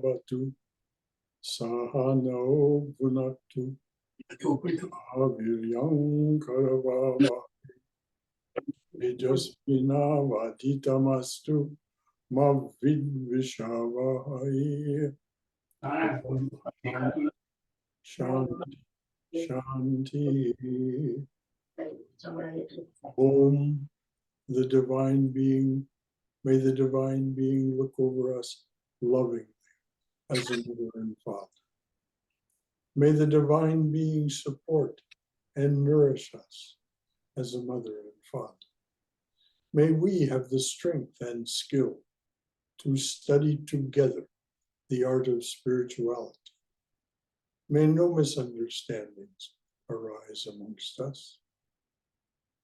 bhavatu sahano bhunaktu aviryam karavava vijasvina vaditamastu ma vidvishavahai. Shanti, Shanti. Om, the divine being, may the divine being look over us lovingly as a mother and father. May the divine being support and nourish us as a mother and father. May we have the strength and skill to study together the art of spirituality. May no misunderstandings arise amongst us.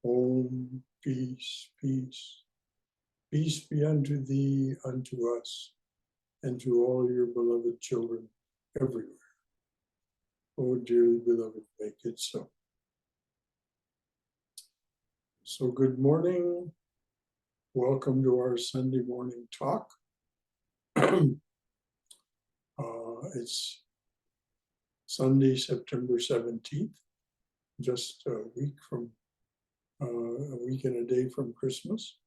Om, peace, peace. Peace be unto thee, unto us, and to all your beloved children everywhere. Oh, dearly beloved, make it so. So good morning. Welcome to our Sunday morning talk. It's Sunday, September 17th, just a week and a day from Christmas.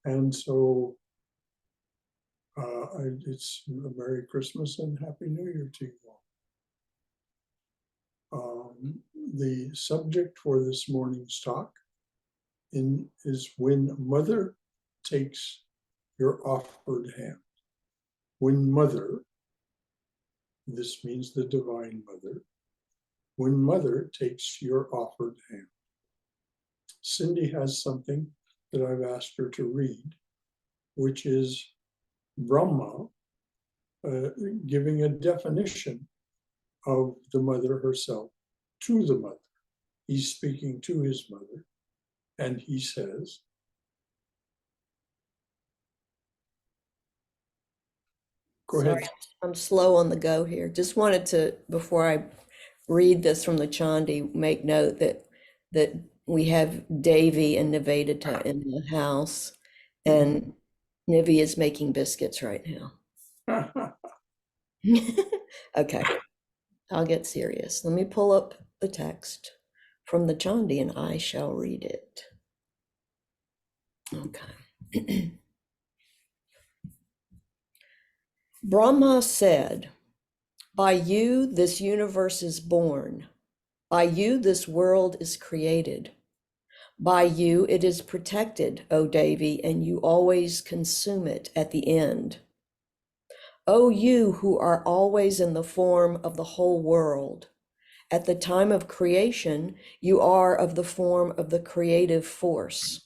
And so it's a Merry Christmas and Happy New Year to you all. The subject for this morning's talk is when Mother takes your offered hand. When Mother, this means the Divine Mother, when Mother takes your offered hand. Cindy has something that I've asked her to read, which is Brahma giving a definition of the mother herself to the mother. He's speaking to his mother, and he says, go ahead. Sorry, I'm slow on the go here. Just wanted to, before I read this from the Chandi, make note that we have Devi and Nivedita in the house, and Nivi is making biscuits right now. Okay, I'll get serious. Let me pull up the text from the Chandi and I shall read it. Okay. Brahma said, "By you this universe is born. By you this world is created. By you it is protected, O Devi, and you always consume it at the end. O you who are always in the form of the whole world, at the time of creation, you are of the form of the creative force.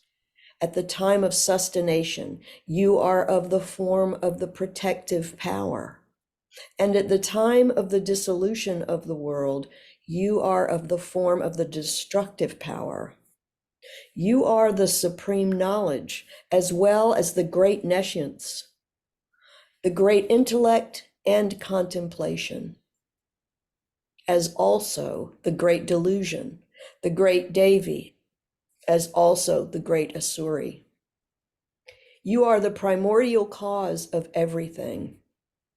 At the time of sustentation, you are of the form of the protective power. And at the time of the dissolution of the world, you are of the form of the destructive power. You are the supreme knowledge, as well as the great nescience, the great intellect and contemplation, as also the great delusion, the great Devi, as also the great Asuri. You are the primordial cause of everything,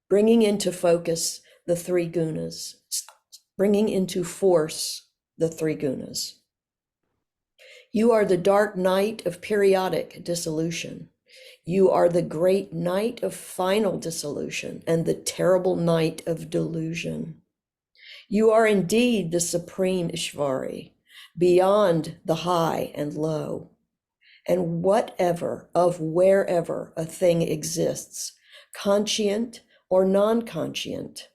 bringing into focus the three gunas, bringing into force the three gunas. You are the dark night of periodic dissolution. You are the great night of final dissolution and the terrible night of delusion. You are indeed the supreme Ishvari, beyond the high and low. And whatever of wherever a thing exists, conscient or non-conscient,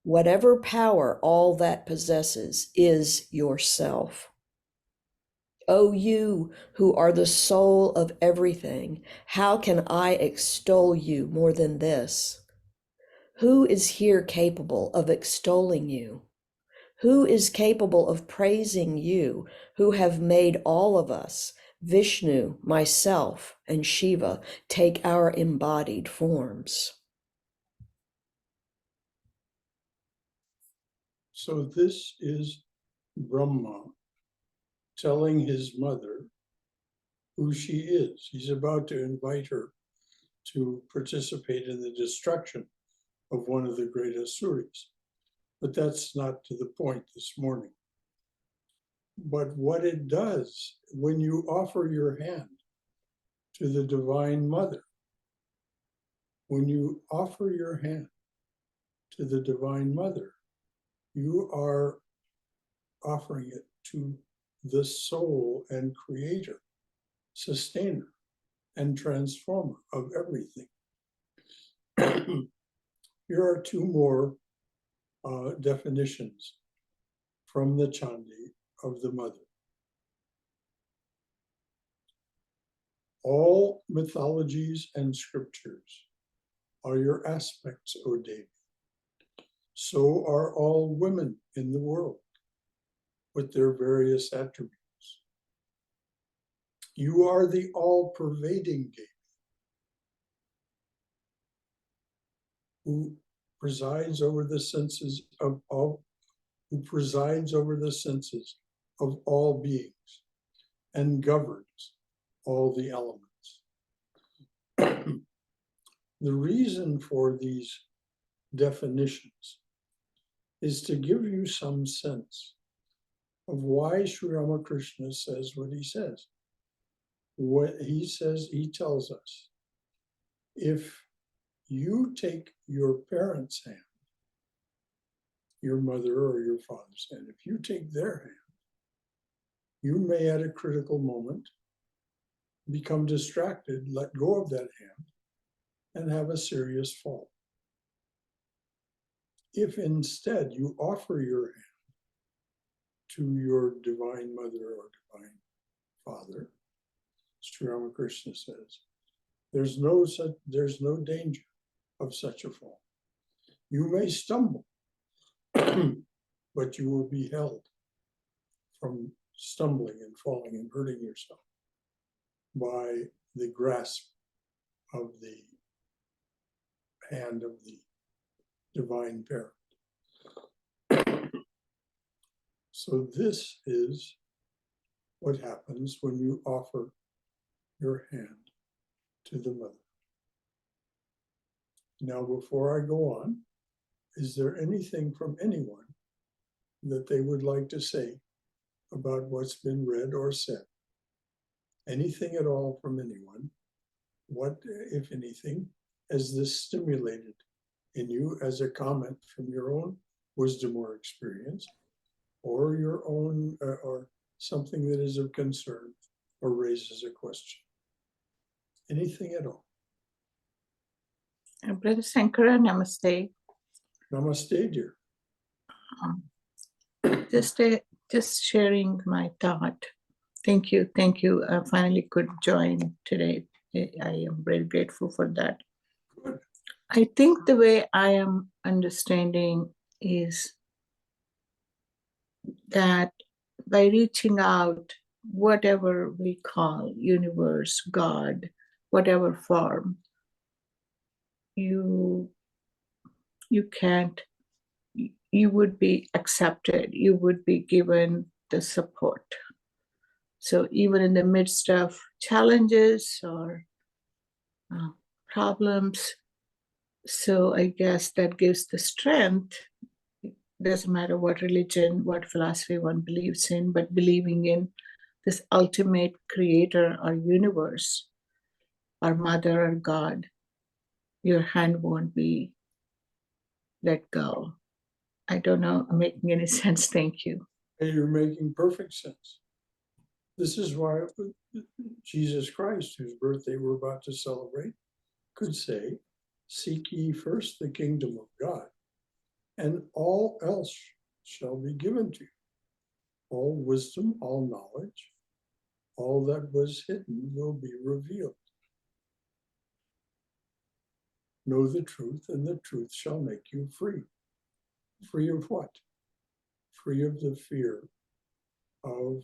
whatever power all that possesses is yourself. O you who are the soul of everything, how can I extol you more than this? Who is here capable of extolling you? Who is capable of praising you who have made all of us, Vishnu, myself, and Shiva, take our embodied forms? So this is Brahma telling his mother who she is. He's about to invite her to participate in the destruction of one of the great Asuris. But that's not to the point this morning. But what it does, when you offer your hand to the Divine Mother, when you offer your hand to the Divine Mother, you are offering it to the soul and creator, sustainer, and transformer of everything. Here are two more definitions from the Chandi of the Mother. All mythologies and scriptures are your aspects, O Devi. So are all women in the world with their various attributes. You are the all-pervading Devi who presides over the senses of all, beings and governs all the elements. The reason for these definitions is to give you some sense of why Sri Ramakrishna says what he says. What he says, he tells us, if you take your parents' hand, your mother or your father's hand, if you take their hand, you may at a critical moment become distracted, let go of that hand, and have a serious fall. If instead you offer your hand to your Divine Mother or Divine Father, Sri Ramakrishna says, there's no danger of such a fall. You may stumble, but you will be held from stumbling and falling and hurting yourself by the grasp of the hand of the Divine Parent. So this is what happens when you offer your hand to the Mother. Now, before I go on, is there anything from anyone that they would like to say about what's been read or said? Anything at all from anyone? What, if anything, has this stimulated in you as a comment from your own wisdom or experience, or your own, or something that is of concern or raises a question? Anything at all? Brother Shankara, namaste. Namaste, dear. Just sharing my thought. Thank you. I finally could join today. I am very grateful for that. Good. I think the way I am understanding is that by reaching out, whatever we call universe, God, whatever form, you would be accepted, you would be given the support. So even in the midst of challenges or problems, so I guess that gives the strength. It doesn't matter what religion, what philosophy one believes in, but believing in this ultimate creator or universe, or mother or God, your hand won't be let go. I don't know, I'm making any sense. Thank you. And you're making perfect sense. This is why Jesus Christ, whose birthday we're about to celebrate, could say, seek ye first the kingdom of God, and all else shall be given to you. All wisdom, all knowledge, all that was hidden will be revealed. Know the truth, and the truth shall make you free. Free of what? Free of the fear of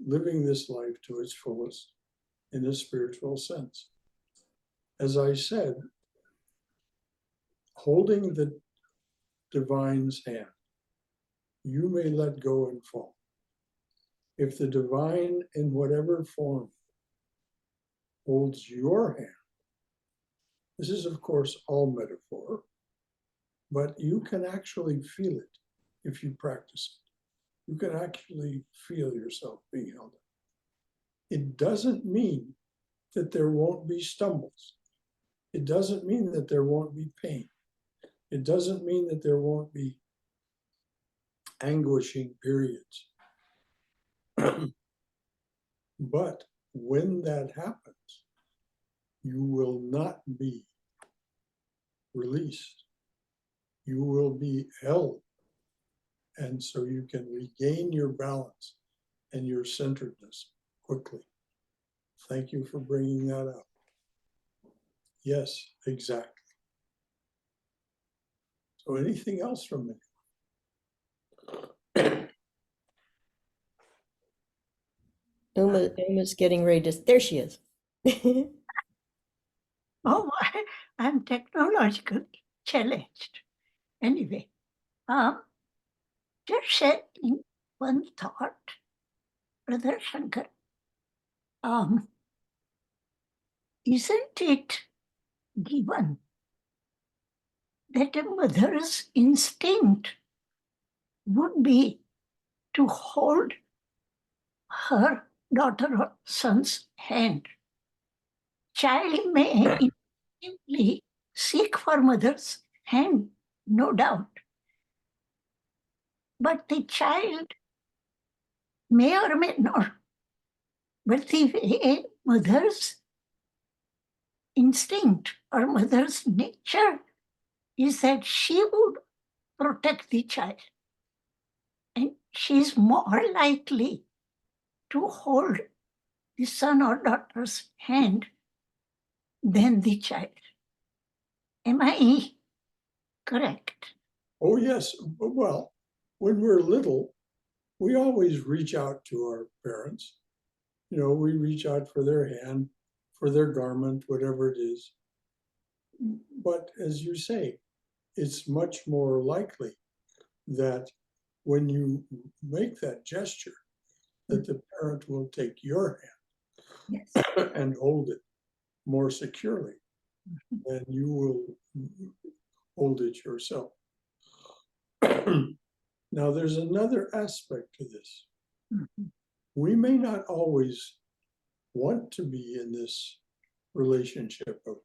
living this life to its fullest in a spiritual sense. As I said, holding the divine's hand, you may let go and fall. If the divine, in whatever form, holds your hand, This is, of course, all metaphor, but you can actually feel it if you practice it. You can actually feel yourself being held up. It doesn't mean that there won't be stumbles. It doesn't mean that there won't be pain. It doesn't mean that there won't be anguishing periods. But when that happens, you will not be released. You will be held. And so you can regain your balance and your centeredness quickly. Thank you for bringing that up. Yes, exactly. So anything else from me? Uma's getting ready to, there she is. Oh, I'm technologically challenged. Anyway, just said in one thought, Brother Shankar, isn't it given that a mother's instinct would be to hold her daughter or son's hand? Child may instinctively seek for mother's hand, no doubt. But the child may or may not. But the mother's instinct or mother's nature is that she would protect the child. And she's more likely to hold the son or daughter's hand than the child. Am I correct? Oh, yes. Well, when we're little, we always reach out to our parents. You know, we reach out for their hand, for their garment, whatever it is. But as you say, it's much more likely that when you make that gesture, that the parent will take your Yes. hand and hold it more securely than you will hold it yourself. Now, there's another aspect to this. We may not always want to be in this relationship of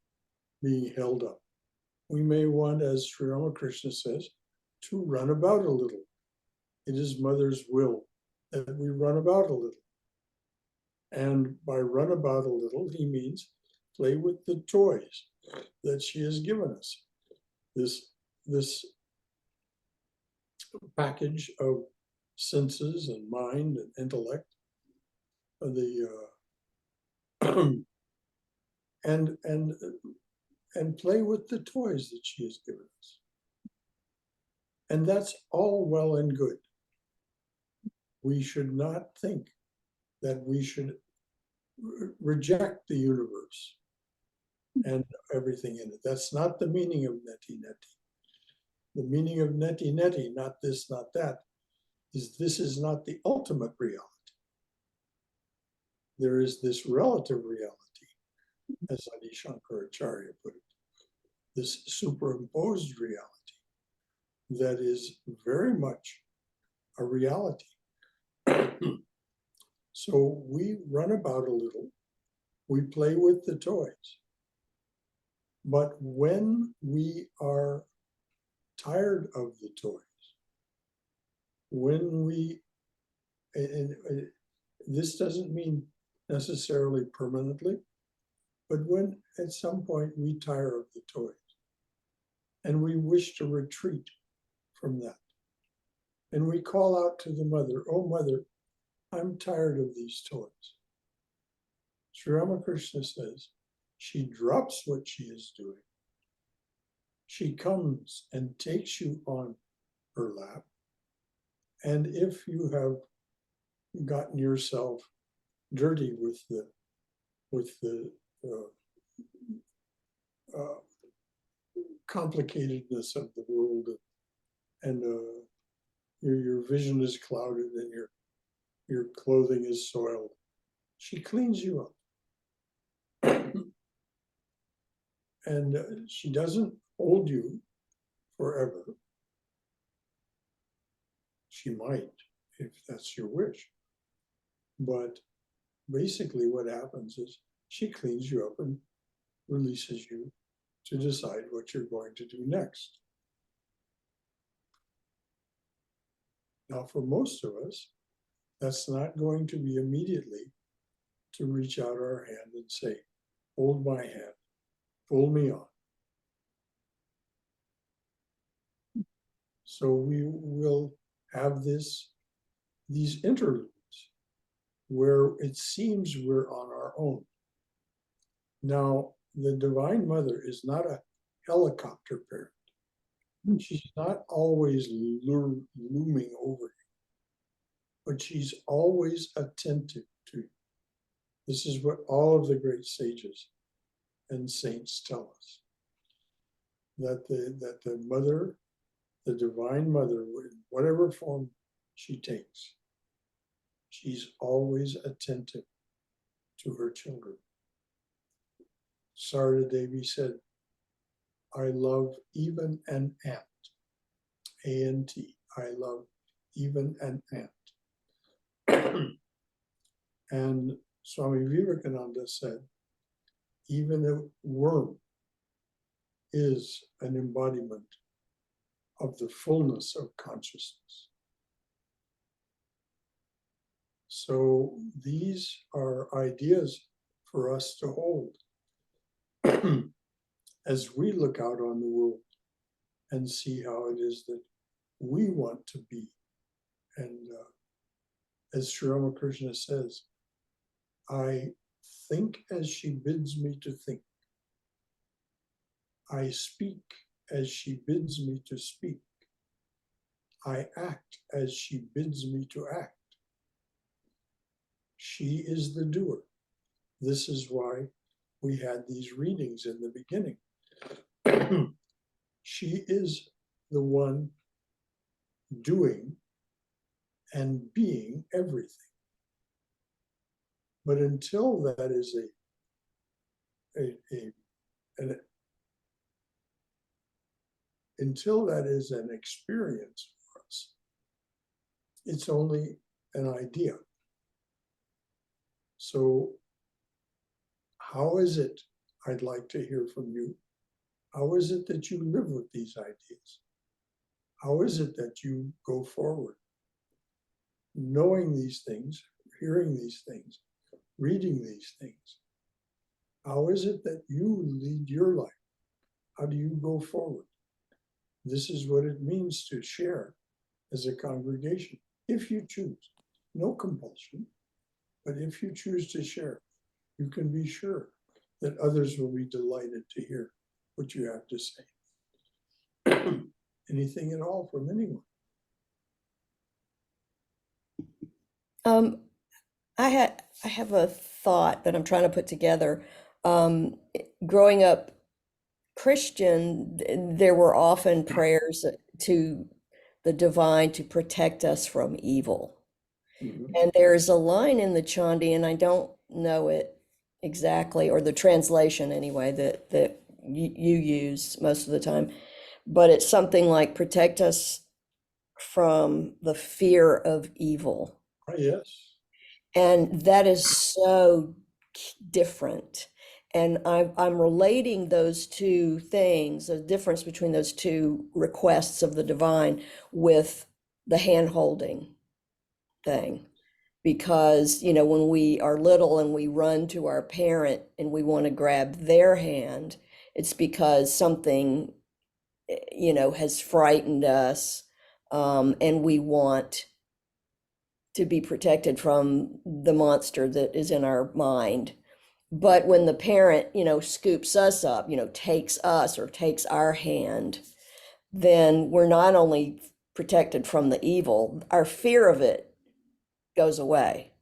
being held up. We may want, as Sri Ramakrishna says, to run about a little. It is mother's will that we run about a little. And by run about a little, he means play with the toys that she has given us. This package of senses and mind and intellect, and play with the toys that she has given us. And that's all well and good. We should not think that we should reject the universe and everything in it. That's not the meaning of neti neti. The meaning of neti neti, not this, not that, is this is not the ultimate reality. There is this relative reality, as Adi Shankaracharya put it, this superimposed reality that is very much a reality. So we run about a little, we play with the toys. But when we are tired of the toys, when we, and this doesn't mean necessarily permanently, but when at some point we tire of the toys and we wish to retreat from that, and we call out to the mother, "Oh, mother, I'm tired of these toys." Sri Ramakrishna says, she drops what she is doing. She comes and takes you on her lap. And if you have gotten yourself dirty with the complicatedness of the world, and your vision is clouded and your clothing is soiled, she cleans you up. And she doesn't hold you forever. She might, if that's your wish. But basically what happens is she cleans you up and releases you to decide what you're going to do next. Now, for most of us, that's not going to be immediately to reach out our hand and say, hold my hand, pull me on. So we will have these interludes where it seems we're on our own. Now, the Divine Mother is not a helicopter parent. She's not always looming over you, but she's always attentive to you. This is what all of the great sages and saints tell us, that the mother, the Divine Mother, in whatever form she takes, she's always attentive to her children. Sarada Devi said, I love even an ant, A-N-T, I love even an ant. And Swami Vivekananda said, even a worm is an embodiment of the fullness of consciousness. So these are ideas for us to hold as we look out on the world and see how it is that we want to be. And as Sri Ramakrishna says, I think as she bids me to think. I speak as she bids me to speak. I act as she bids me to act. She is the doer. This is why we had these readings in the beginning. She is the one doing and being everything. But until that is until that is an experience for us, it's only an idea. So how is it, I'd like to hear from you, how is it that you live with these ideas? How is it that you go forward? Knowing these things, hearing these things, reading these things. How is it that you lead your life? How do you go forward? This is what it means to share as a congregation, if you choose. No compulsion, but if you choose to share, you can be sure that others will be delighted to hear what you have to say. Anything at all from anyone? I have a thought that I'm trying to put together. Growing up Christian, there were often prayers to the divine to protect us from evil. And there's a line in the Chandi, and I don't know it exactly, or the translation anyway, that you use most of the time, but it's something like protect us from the fear of evil. Oh, yes. And that is so different. And I'm relating those two things, the difference between those two requests of the divine with the hand holding thing. Because, you know, when we are little and we run to our parent and we want to grab their hand, it's because something, you know, has frightened us, and we want to be protected from the monster that is in our mind. But when the parent, you know, scoops us up, you know, takes us or takes our hand, then we're not only protected from the evil, our fear of it goes away.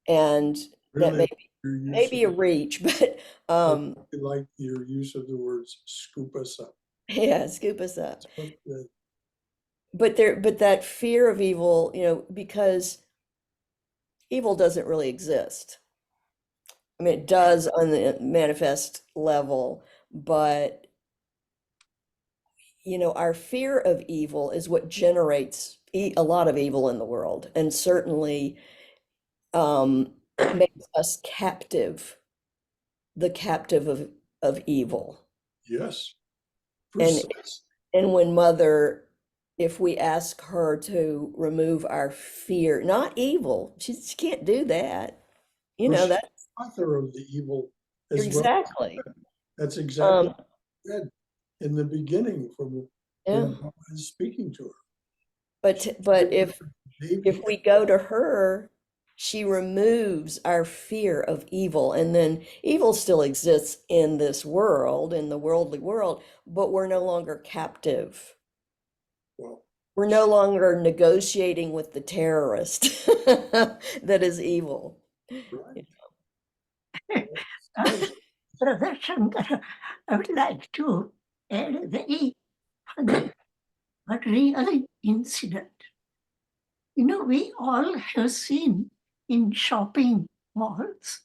And that Really, may be a reach, but I like your use of the words scoop us up. yeah, scoop us up. So good. But that fear of evil, you know, because evil doesn't really exist. I mean, it does on the manifest level, but our fear of evil is what generates a lot of evil in the world, and certainly makes us captive, the captive of evil. Yes, And precise. and when mother, if we ask her to remove our fear, not evil, she can't do that. Well, she's That the author of the evil as well. exactly. That's exactly Um, what she said in the beginning from yeah. when Brahma is speaking to her. But if Baby. we go to her, she removes our fear of evil, and then evil still exists in this world, in the worldly world, but we're no longer captive. Well, We're no longer negotiating with the terrorist that is evil. right. Uh, Brother Shankara, I would like to add a very funny but real incident. We all have seen in shopping malls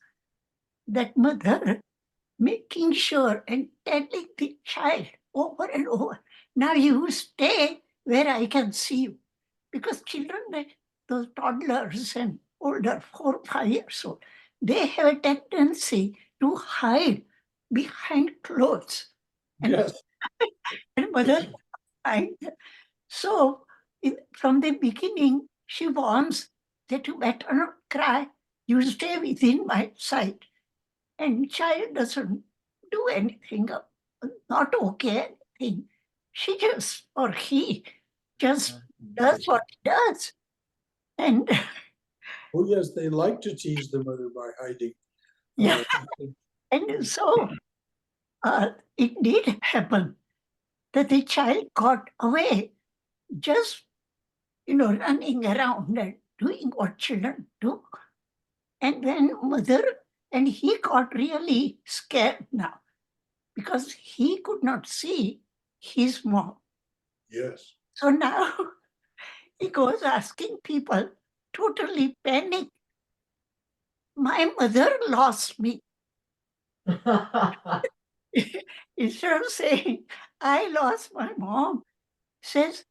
that mother making sure and telling the child over and over, now you stay where I can see you. Because children, like those toddlers and older, 4 or 5 years old, they have a tendency to hide behind clothes. And, Yes, and mother hide. So from the beginning, she warns that you better not cry, you stay within my sight. And child doesn't do anything, not okay anything. She just, or he just does what he does. And oh yes, they like to tease the mother by hiding. yeah, Uh, and so it did happen that the child got away, just running around and doing what children do. And then mother and he got really scared now because he could not see his mom. yes. So now he goes asking people, totally panicked. My mother lost me. Instead of saying, I lost my mom, says,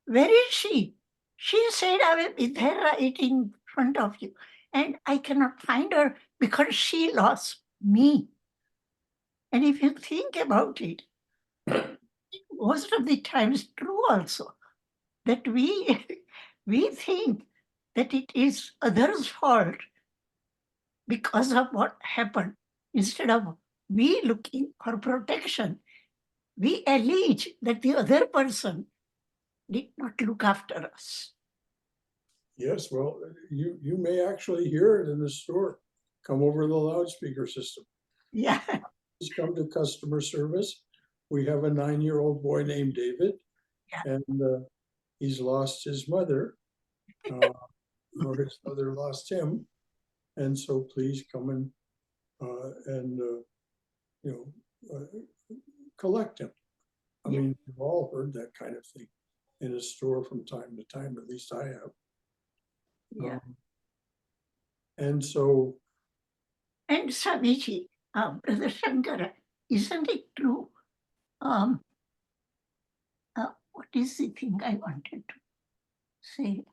where is she? She said, I will be there right in front of you. And I cannot find her because she lost me. And if you think about it, most of the times true also that we we think that it is others' fault because of what happened. Instead of we looking for protection, we allege that the other person did not look after us. Yes, well, you may actually hear it in the store. Come over the loudspeaker system. Yeah. Just come to customer service. We have a 9-year-old boy named David, Yeah. and he's lost his mother, or his mother lost him. And so please come and collect him. I Yeah. mean, we've all heard that kind of thing in a store from time to time. At least I have. Yeah. And so, And Swamiji, Brother Shankara, isn't it true? What is the thing I wanted to say?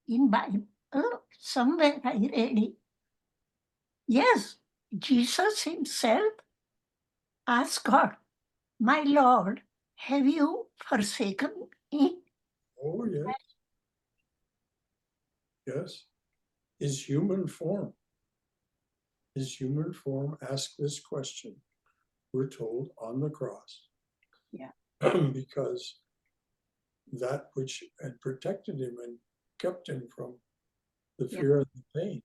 In Bible, somewhere I read it. Yes, Jesus himself asked God, my Lord, have you forsaken me? oh yes, yes, his human form. His human form asked this question, we're told, on the cross. Yeah. Because that which had protected him and kept him from the fear and the pain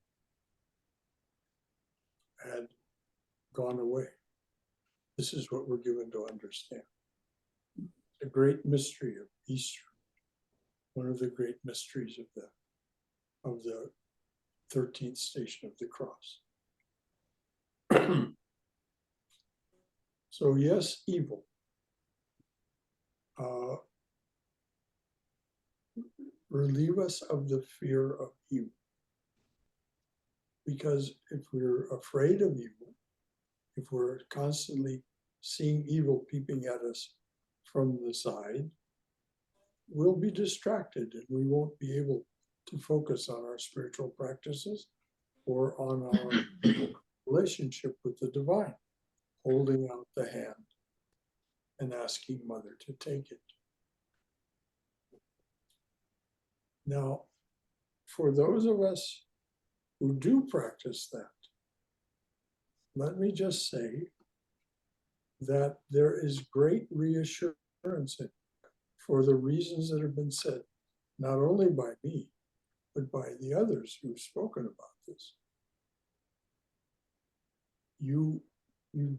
had gone away. This is what we're given to understand. The great mystery of Easter, one of the great mysteries of the 13th station of the cross. So yes, evil. Relieve us of the fear of evil. Because if we're afraid of evil, if we're constantly seeing evil peeping at us from the side, we'll be distracted and we won't be able to focus on our spiritual practices or on our relationship with the divine, holding out the hand and asking Mother to take it. Now, for those of us who do practice that, let me just say that there is great reassurance in it for the reasons that have been said, not only by me, but by the others who've spoken about this. You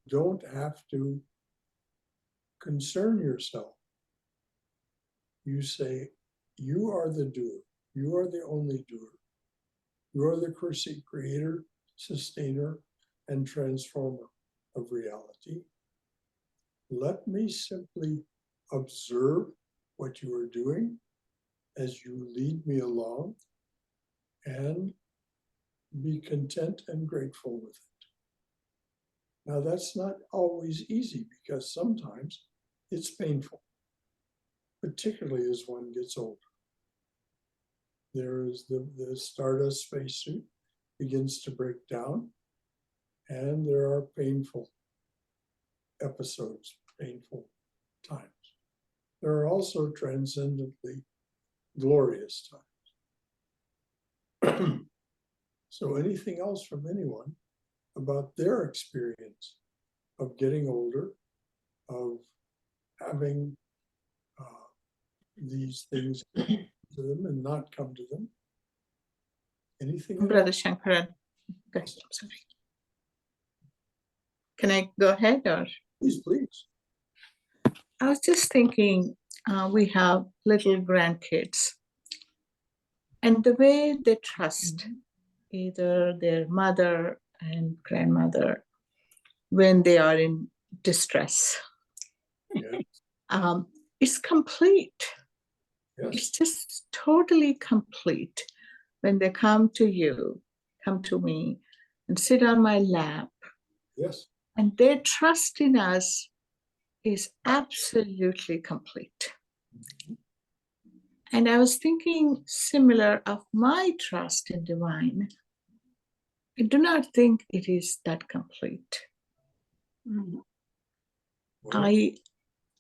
don't have to concern yourself. You say, you are the doer. You are the only doer. You are the creator, sustainer, and transformer of reality. Let me simply observe what you are doing as you lead me along and be content and grateful with it. Now, that's not always easy because sometimes it's painful, particularly as one gets older. There is the Stardust spacesuit begins to break down, and there are painful episodes, painful times. There are also transcendently glorious times. So anything else from anyone about their experience of getting older, of having these things come to them and not come to them? Anything? Brother Shankara, go ahead. I'm sorry. Can I go ahead or? Please, please. I was just thinking, we have little grandkids, and the way they trust either their mother and grandmother when they are in distress, Yes. It's complete. Yes. It's just totally complete when they come to you, come to me, and sit on my lap, Yes. and their trust in us is absolutely complete. And I was thinking similar of my trust in divine. I do not think it is that complete. Well,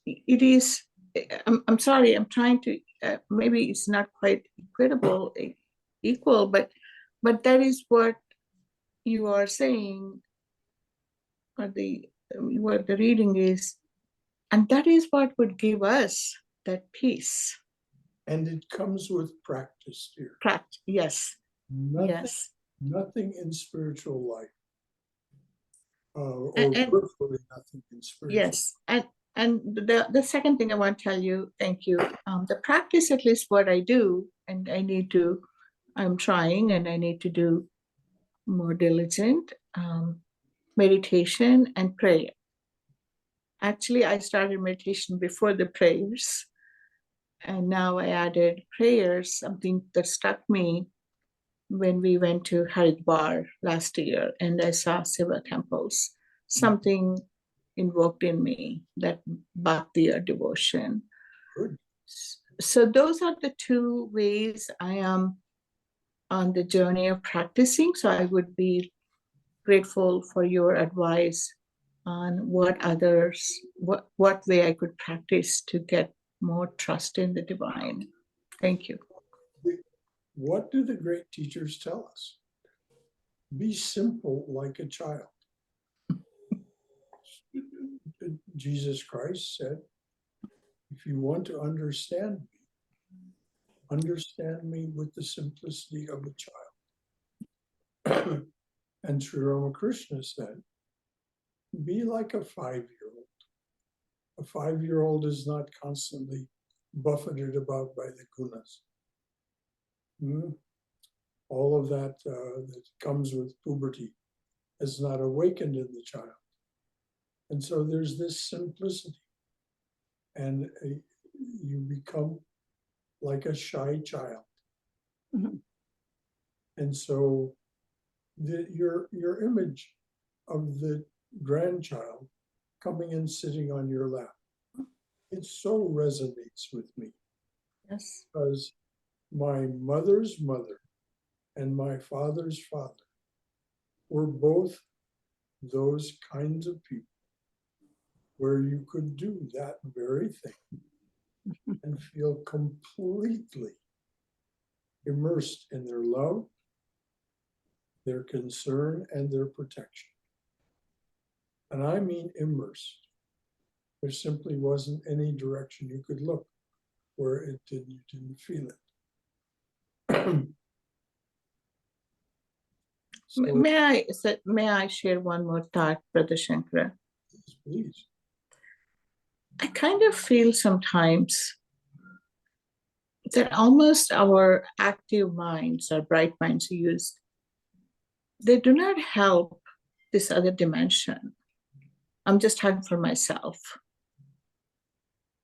It is, I'm sorry, I'm trying to, maybe it's not quite equal, but that is what you are saying, or what the reading is, and that is what would give us that peace. and it comes with practice, dear. Yes, Nothing, yes. nothing in spiritual life, or And virtually nothing in spiritual. yes, and the second thing I want to tell you, thank you. The practice, at least what I do, and I'm trying, and I need to do more diligent meditation and prayer. Actually, I started meditation before the prayers, and now I added prayers, something that struck me when we went to Haridwar last year and I saw Shiva temples. Something invoked in me, that bhakti or devotion. Good. So those are the two ways I am on the journey of practicing. So I would be grateful for your advice on what way I could practice to get more trust in the divine. Thank you. What do the great teachers tell us? Be simple like a child. Jesus Christ said, if you want to understand me with the simplicity of a child. And Sri Ramakrishna said, be like a 5-year-old. A 5-year-old is not constantly buffeted about by the gunas. All of that that comes with puberty is not awakened in the child. And so there's this simplicity. And you become like a shy child. Mhm. And so your image of the grandchild coming and sitting on your lap. It so resonates with me Yes. because my mother's mother and my father's father were both those kinds of people where you could do that very thing and feel completely immersed in their love, their concern, and their protection. And I mean immersed. There simply wasn't any direction you could look where you didn't feel it. So, May I share one more thought, Brother Shankara? please. I kind of feel sometimes that almost our active minds, our bright minds used, they do not help this other dimension. I'm just talking for myself.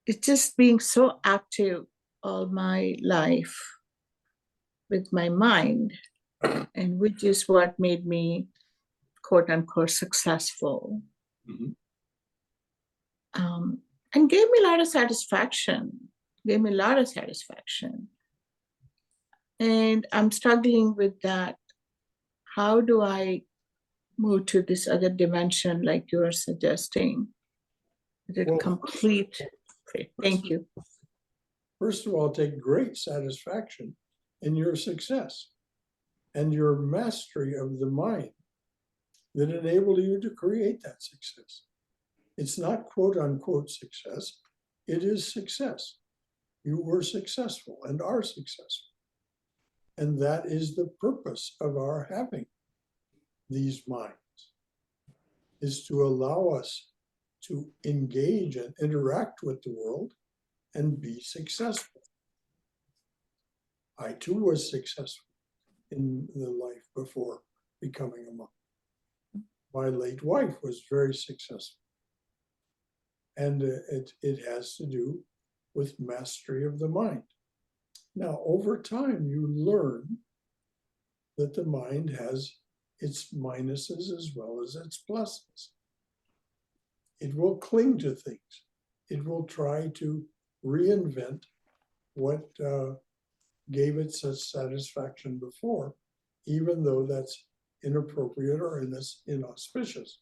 It's just being so active all my life with my mind, and which is what made me, quote unquote, successful. Mhm. And gave me a lot of satisfaction. And I'm struggling with that. How do I move to this other dimension like you are suggesting? The Well, complete. Thank you. First of all, take great satisfaction in your success and your mastery of the mind that enabled you to create that success. It's not quote unquote success, it is success. You were successful and are successful. And that is the purpose of our having these minds, is to allow us to engage and interact with the world and be successful. I too was successful in the life before becoming a monk. My late wife was very successful. And it has to do with mastery of the mind. Now, over time, you learn that the mind has its minuses as well as its pluses. It will cling to things. It will try to reinvent what gave it such satisfaction before, even though that's inappropriate or inauspicious.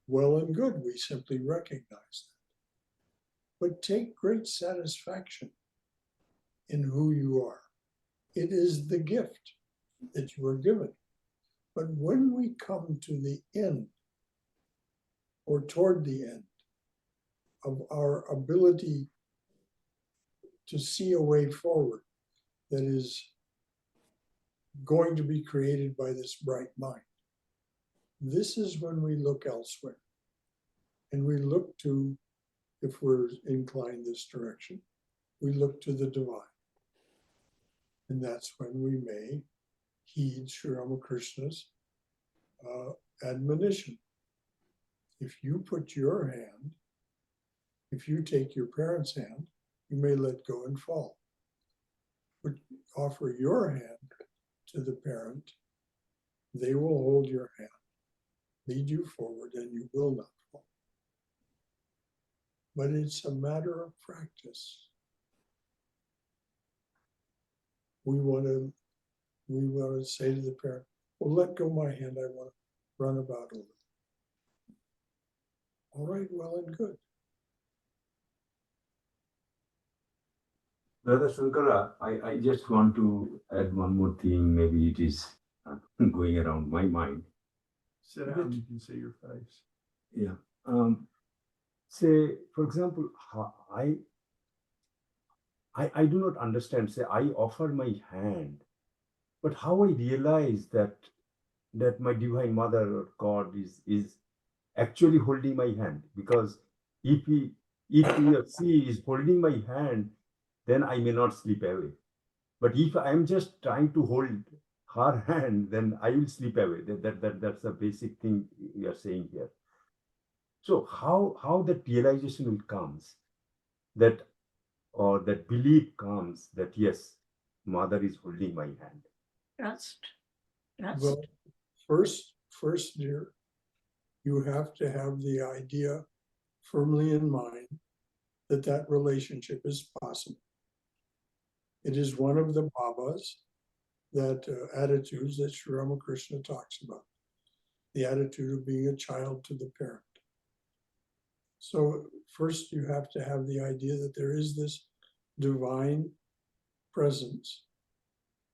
Well and good, we simply recognize that. But take great satisfaction in who you are. It is the gift that you were given. But when we come to the end or toward the end of our ability to see a way forward that is going to be created by this bright mind, this is when we look elsewhere. And we look to, if we're inclined this direction, we look to the divine. And that's when we may heed Sri Ramakrishna's admonition. If you put your hand, if you take your parent's hand, you may let go and fall. But offer your hand to the parent, they will hold your hand, lead you forward, and you will not fall. But it's a matter of practice. We want to say to the parent, well, let go my hand, I want to run about a little. All right, well and good. Brother Shankara, I just want to add one more thing. Maybe it is going around my mind. Sit down, you can see your face. Yeah. Say, for example, I do not understand. Say, I offer my hand, but how I realize that my Divine Mother or God is actually holding my hand? Because if he or she is holding my hand, then I may not slip away. But if I'm just trying to hold her hand, then I will slip away. That's the basic thing we are saying here. So how that realization will comes, that or that belief comes that yes, Mother is holding my hand. Trust. Trust. Well, first, dear, you have to have the idea firmly in mind that that relationship is possible. It is one of the bhavas, that attitudes that Sri Ramakrishna talks about, the attitude of being a child to the parent. So first you have to have the idea that there is this divine presence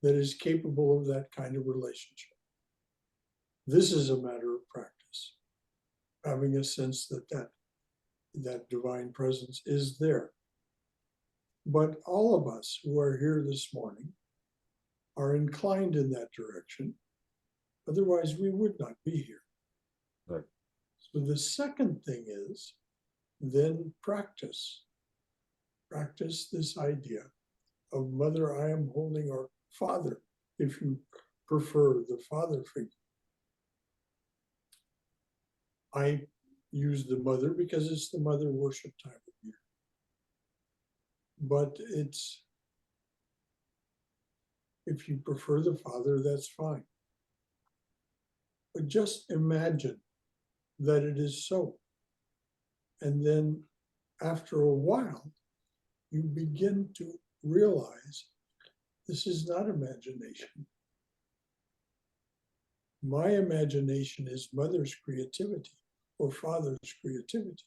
that is capable of that kind of relationship. This is a matter of practice, having a sense that that divine presence is there. But all of us who are here this morning are inclined in that direction. Otherwise, we would not be here. Right. So the second thing is then practice. Practice this idea of mother I am holding, or father, if you prefer the father figure. I use the mother because it's the mother worship time of year. But it's, if you prefer the father, that's fine. But just imagine that it is so. And then after a while, you begin to realize this is not imagination. My imagination is mother's creativity or father's creativity,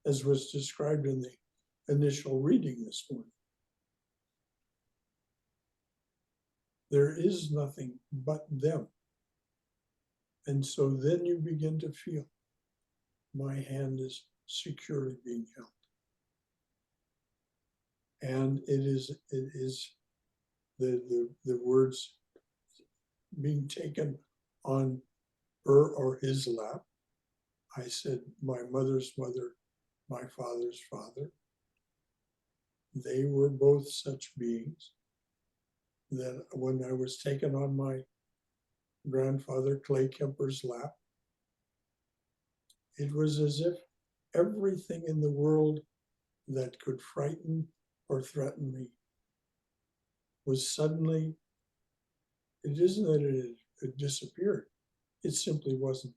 as was described in the initial reading this morning. There is nothing but them. And so then you begin to feel my hand is securely being held. And it is the words being taken on her or his lap. I said, my mother's mother, my father's father. They were both such beings that when I was taken on my grandfather Clay Kemper's lap, it was as if everything in the world that could frighten or threaten me was suddenly, it isn't that it disappeared, it simply wasn't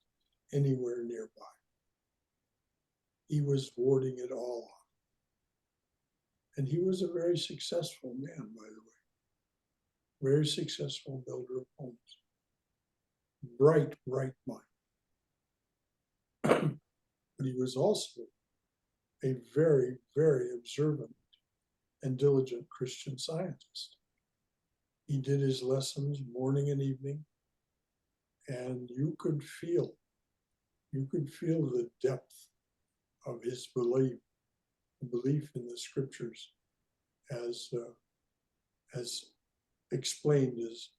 anywhere nearby. He was warding it all off. And he was a very successful man, by the way. Very successful builder of homes. Bright mind. But he was also a very, very observant and diligent Christian Scientist. He did his lessons morning and evening, and you could feel the depth of his belief in the scriptures as explained, as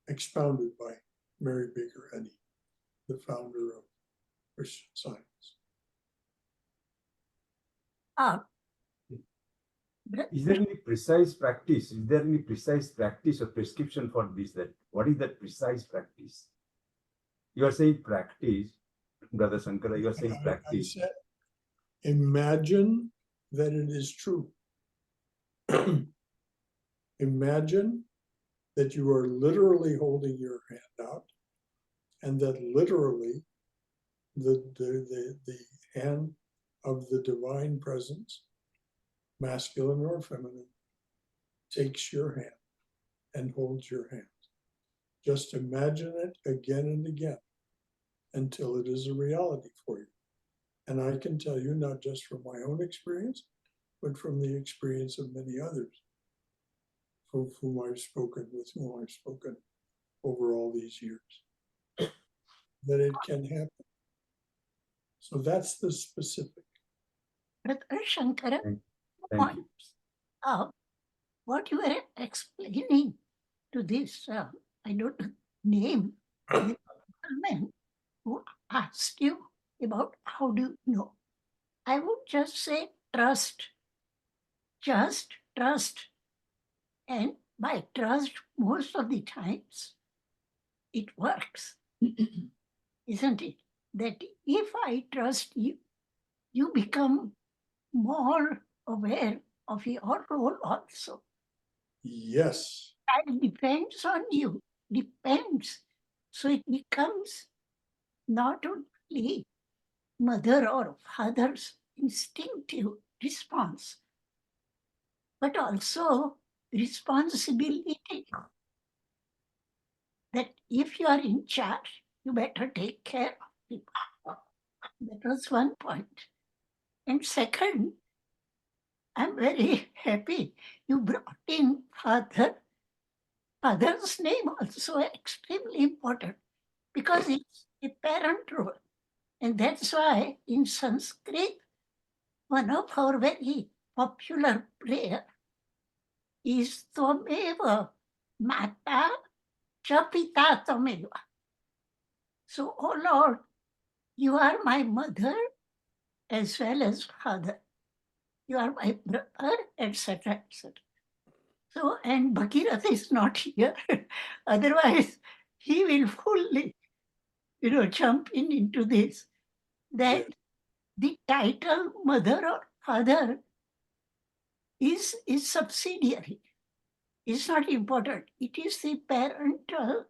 expounded by Mary Baker Eddy, the founder of Christian Science. Is there any precise practice? Is there any precise practice or prescription for this? That what is that precise practice? You are saying practice, Brother Shankara. You are saying practice. I said, imagine that it is true. Imagine that you are literally holding your hand out, and that literally the hand of the divine presence, masculine or feminine, takes your hand and holds your hand. Just imagine it again and again until it is a reality for you. And I can tell you, not just from my own experience, but from the experience of many others with whom I've spoken over all these years, that it can happen. So that's the specific. Brother Shankara, Thank you. what you were explaining to this, I don't name, the man who asked you about how do you know. I would just say trust. Just trust. And by trust, most of the times, it works. Isn't it? That if I trust you, you become more aware of your role also. Yes. child depends on you, depends. So it becomes not only mother or father's instinctive response, but also responsibility. That if you are in charge, you better take care of people. That was one point. And second, I'm very happy you brought in father. Father's name also extremely important because it's a parent role. And that's why in Sanskrit, one of our very popular prayer is Tvameva Mata Cha Pita Tvameva. So, oh Lord, you are my mother as well as father. You are my brother, etc., etc. So, and Bhagirath is not here. Otherwise, he will fully, jump into this. That the title mother or father is subsidiary. It's not important. It is the parental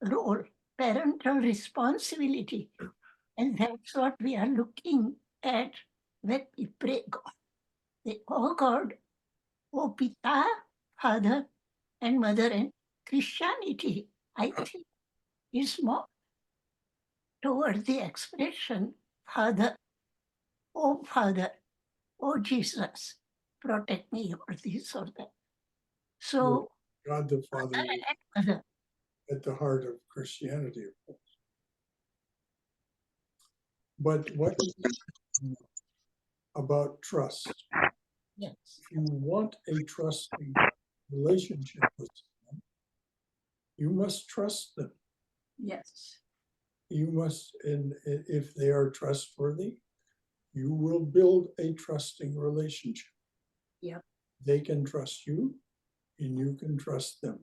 role, parental responsibility. And that's what we are looking at when we pray God. Oh God, oh Pita, Father and Mother. And Christianity, I think, is more toward the expression Father, oh Jesus, protect me, or this or that. So, God the Father is Mother, at the heart of Christianity, of course. But what about trust? yes, If you want a trusting relationship with someone, you must trust them. yes, You must, and if they are trustworthy, you will build a trusting relationship. Yep. They can trust you, and you can trust them.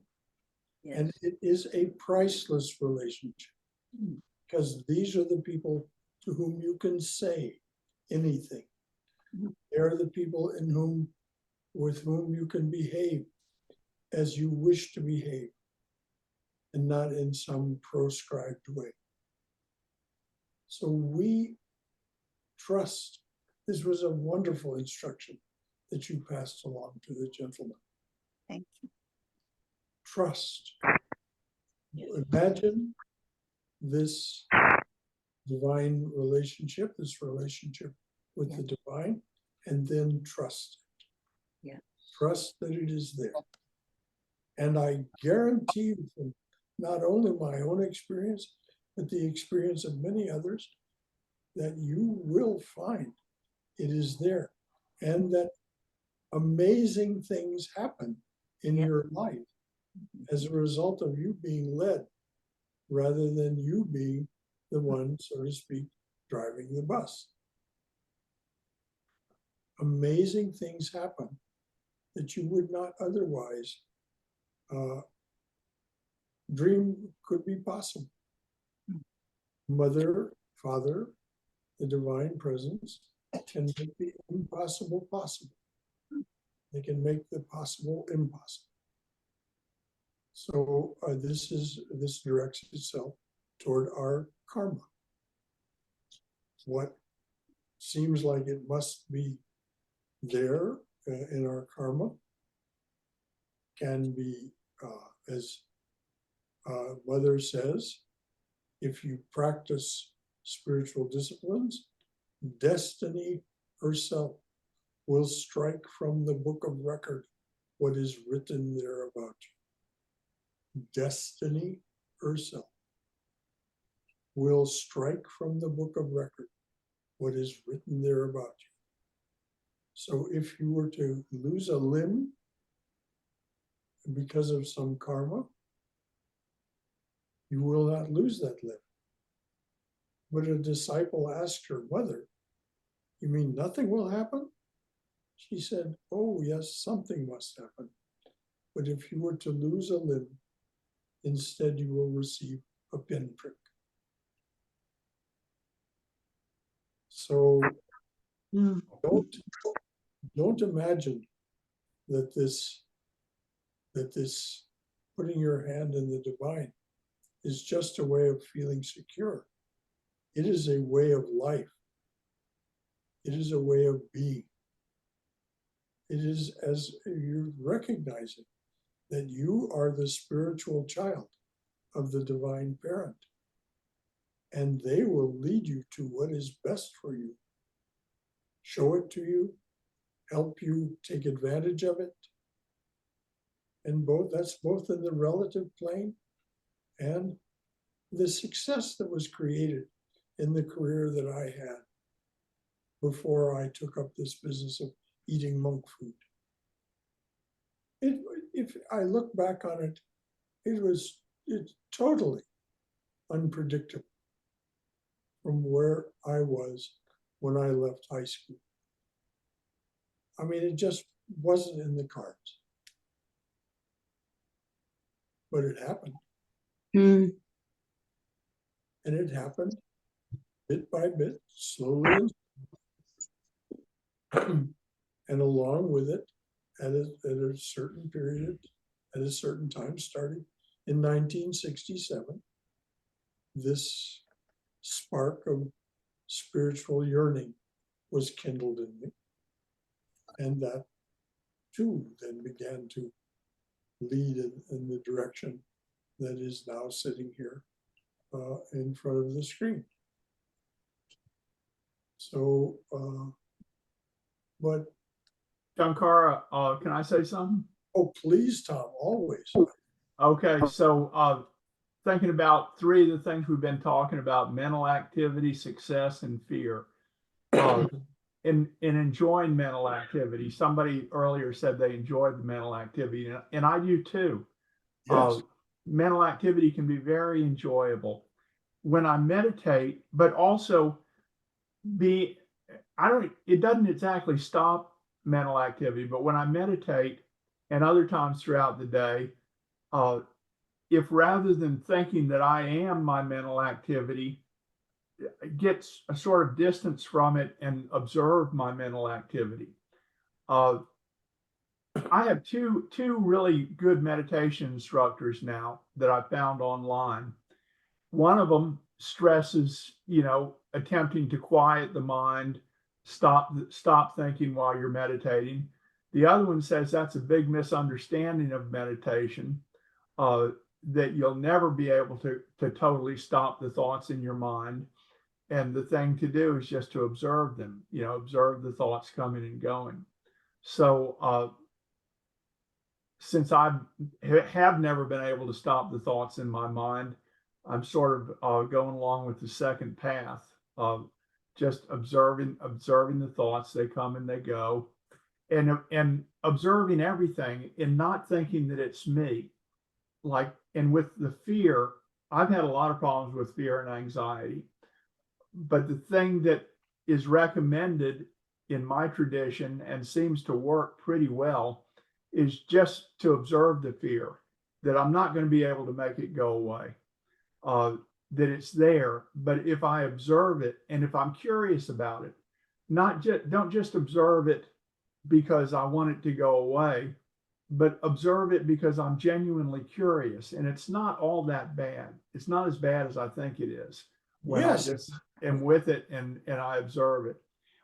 yes. And it is a priceless relationship Mm. because these are the people to whom you can say anything. Mhm. They're the people with whom you can behave as you wish to behave and not in some proscribed way. So we trust. This was a wonderful instruction that you passed along to the gentleman. Thank you. Trust. Yes. Imagine this divine relationship, this relationship with the divine, and then trust. Yeah. Trust that it is there. And I guarantee you from not only my own experience, but the experience of many others, that you will find it is there. And that amazing things happen in your life as a result of you being led rather than you being the one, so to speak, driving the bus. Amazing things happen that you would not otherwise dream could be possible. Mother, Father, the divine presence can make the impossible possible. They can make the possible impossible. So this directs itself toward our karma. What seems like it must be there in our karma can be, as Mother says, if you practice spiritual disciplines, destiny herself will strike from the book of record what is written there about you. Destiny herself will strike from the book of record what is written there about you. So if you were to lose a limb because of some karma, you will not lose that limb. But a disciple asked her mother, "You mean nothing will happen?" She said, "Oh, yes, something must happen. But if you were to lose a limb, instead you will receive a pinprick." So Mm. don't imagine that this that this putting your hand in the divine is just a way of feeling secure. It is a way of life. It is a way of being. It is as you're recognizing that you are the spiritual child of the divine parent. And they will lead you to what is best for you, show it to you, help you take advantage of it. And that's both in the relative plane and the success that was created in the career that I had before I took up this business of eating monk food. If I look back on it, it's totally unpredictable from where I was when I left high school. I mean, it just wasn't in the cards. But it happened. Mm. And it happened bit by bit, slowly. And along with it, at a certain period, at a certain time, starting in 1967, this spark of spiritual yearning was kindled in me. And that too then began to lead in the direction that is now sitting here in front of the screen. So, but Shankara, can I say something? oh, please, Tom, always. Okay, so thinking about three of the things we've been talking about: mental activity, success, and fear. In enjoying mental activity, somebody earlier said they enjoyed the mental activity, and I do too. Yes. Mental activity can be very enjoyable when I meditate, but also it doesn't exactly stop mental activity, but when I meditate and other times throughout the day, if rather than thinking that I am my mental activity, gets a sort of distance from it and observe my mental activity. I have two really good meditation instructors now that I found online. One of them stresses, attempting to quiet the mind, stop thinking while you're meditating. The other one says that's a big misunderstanding of meditation, that you'll never be able to totally stop the thoughts in your mind. And the thing to do is just to observe them, observe the thoughts coming and going. So since I have never been able to stop the thoughts in my mind, I'm sort of going along with the second path of just observing the thoughts. They come and they go, and observing everything and not thinking that it's me. And with the fear, I've had a lot of problems with fear and anxiety. But the thing that is recommended in my tradition and seems to work pretty well is just to observe the fear, that I'm not going to be able to make it go away, that it's there. But if I observe it and if I'm curious about it, don't just observe it because I want it to go away, but observe it because I'm genuinely curious. And it's not all that bad. It's not as bad as I think it is when Yes. I just am with it and I observe it.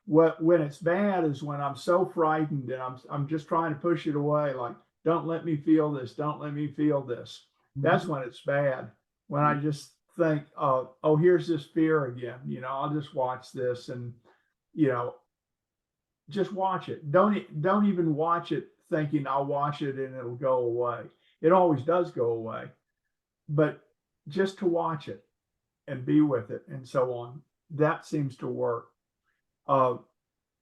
When it's bad is when I'm so frightened and I'm just trying to push it away, like, don't let me feel this, don't let me feel this. That's when it's bad. When I just think, oh, here's this fear again, I'll just watch this and, just watch it. Don't even watch it thinking I'll watch it and it'll go away. It always does go away, but just to watch it and be with it and so on, that seems to work.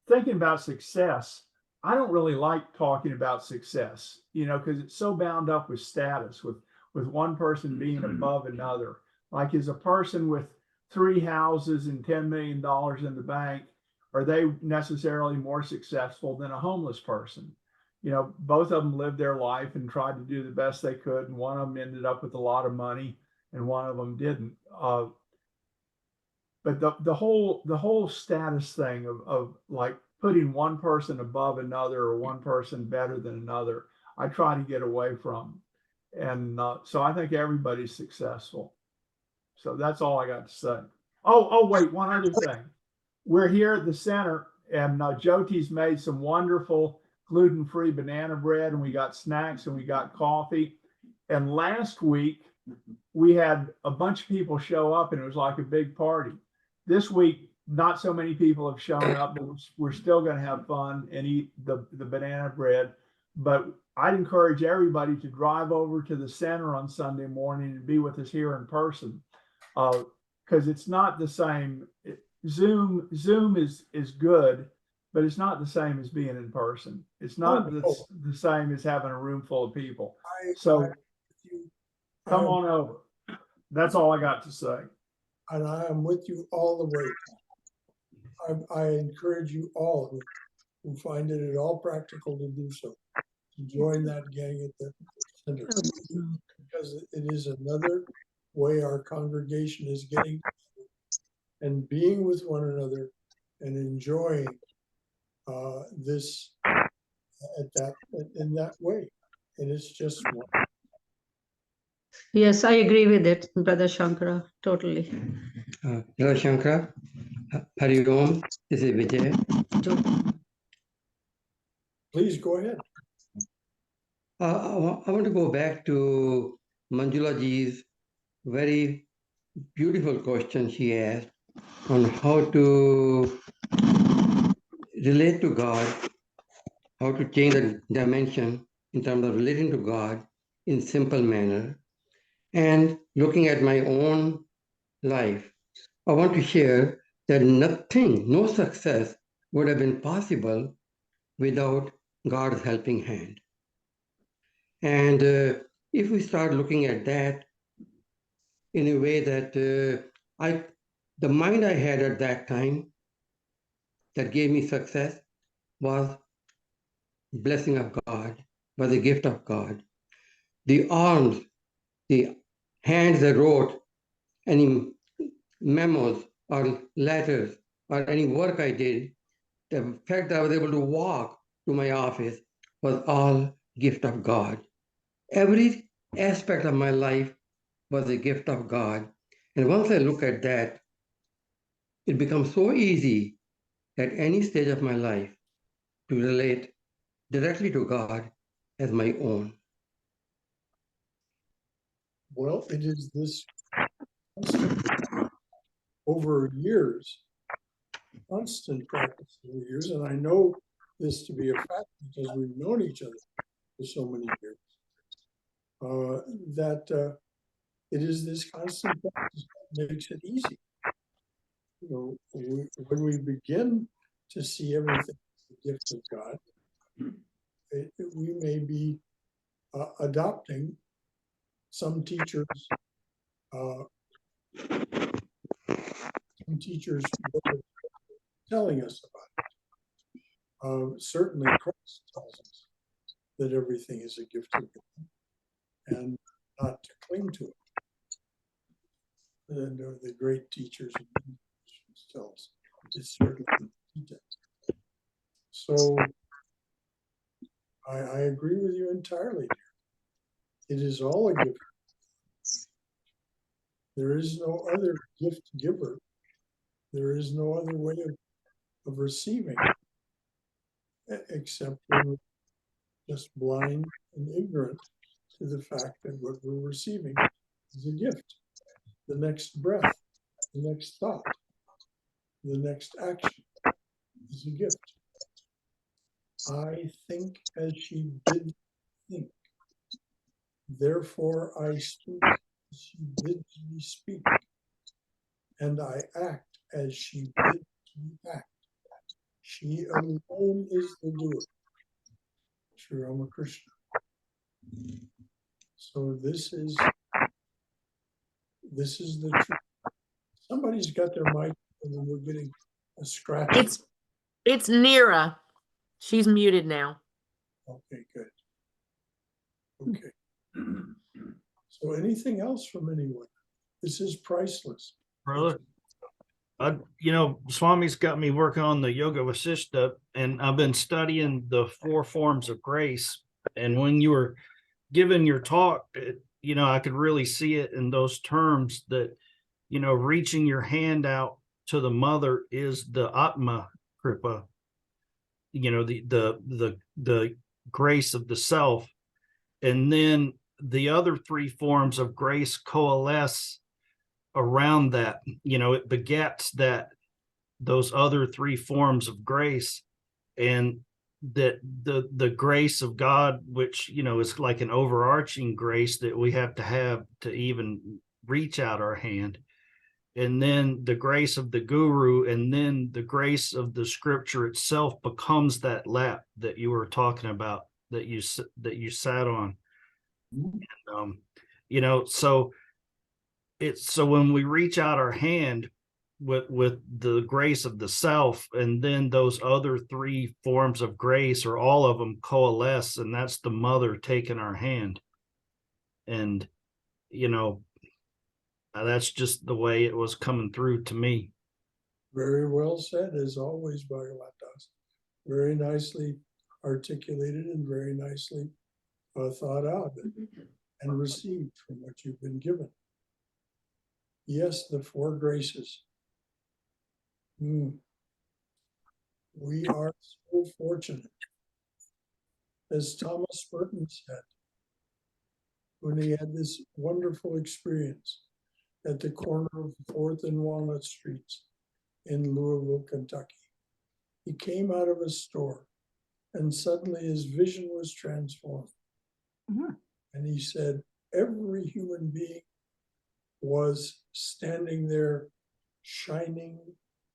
Thinking about success, I don't really like talking about success, because it's so bound up with status, with one person being above another. Like, is a person with 3 houses and $10 million in the bank, are they necessarily more successful than a homeless person? Both of them lived their life and tried to do the best they could, and one of them ended up with a lot of money and one of them didn't. But the whole status thing of like putting one person above another or one person better than another, I try to get away from. And so I think everybody's successful. So that's all I got to say. Oh, wait, one other thing. We're here at the center, and Jyoti's made some wonderful gluten-free banana bread, and we got snacks and we got coffee. And last week, we had a bunch of people show up, and it was like a big party. This week, not so many people have shown up, but we're still going to have fun and eat the banana bread. But I'd encourage everybody to drive over to the center on Sunday morning and be with us here in person, because it's not the same. Zoom is good, but it's not the same as being in person. It's not the same as having a room full of people. So come on over. That's all I got to say. And I am with you all the way. I encourage you all who find it at all practical to do so, to join that gang at the center, because it is another way our congregation is getting and being with one another and enjoying this in that way. And it's just one. Yes, I agree with it, Brother Shankara, totally. Hello, Shankara. Hari Om. This is Vijay. Please go ahead. I want to go back to Manjula ji's very beautiful question she asked on how to relate to God, how to change the dimension in terms of relating to God in simple manner. And looking at my own life, I want to share that no success would have been possible without God's helping hand. And if we start looking at that in a way that the mind I had at that time that gave me success was blessing of God, was a gift of God. The arms, the hands that wrote any memos or letters or any work I did, the fact that I was able to walk to my office was all gift of God. Every aspect of my life was a gift of God. And once I look at that, it becomes so easy at any stage of my life to relate directly to God as my own. Well, it is this constant, over years, constant practice over years, and I know this to be a fact because we've known each other for so many years, that it is this constant practice that makes it easy. You know, when we begin to see everything as a gift of God, we may be adopting some teachers' telling us about it. Certainly Christ tells us that everything is a gift of God and not to cling to it. And the great teachers tell us it's certainly details. So I agree with you entirely, dear. It is all a gift. There is no other gift giver. There is no other way of receiving except when we're just blind and ignorant to the fact that what we're receiving is a gift. The next breath, the next thought, the next action is a gift. I think as she did think. Therefore I speak as she bid me speak. And I act as she bid me act. She alone is the doer. Sri Ramakrishna. So this is the truth. Somebody's got their mic and we're getting a scratch. It's Nira. She's muted now. Okay, good. Okay. So anything else from anyone? This is priceless. Brother, Swami's got me working on the Yoga Vasishta, and I've been studying the 4 forms of grace. And when you were giving your talk, I could really see it in those terms that, reaching your hand out to the mother is the Atma Kripa, the grace of the self. And then the other three forms of grace coalesce around that. It begets those other three forms of grace, and that the grace of God, which is like an overarching grace that we have to even reach out our hand, and then the grace of the guru, and then the grace of the scripture itself becomes that lap that you were talking about, that you sat on. So when we reach out our hand with the grace of the self, and then those other three forms of grace, or all of them, coalesce, and that's the mother taking our hand. And that's just the way it was coming through to me. Very well said, as always, Bhagavatas. Very nicely articulated and very nicely thought out and received from what you've been given. Yes, the four graces. We are so fortunate. As Thomas Burton said, when he had this wonderful experience at the corner of 4th and Walnut Streets in Louisville, Kentucky. He came out of a store and suddenly his vision was transformed. And he said, every human being was standing there shining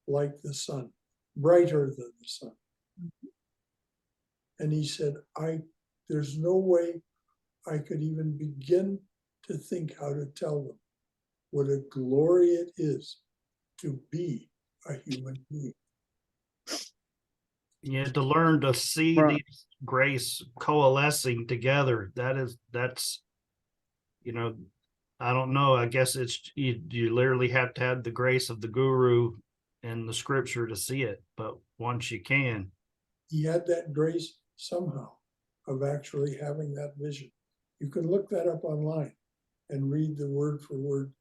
like the sun, brighter than the sun. And he said, there's no way I could even begin to think how to tell them what a glory it is to be a human being. Yeah, to learn to see these grace coalescing together. That's I don't know. I guess it's you literally have to have the grace of the guru and the scripture to see it. But once you can, he had that grace somehow of actually having that vision. You can look that up online and read the word for word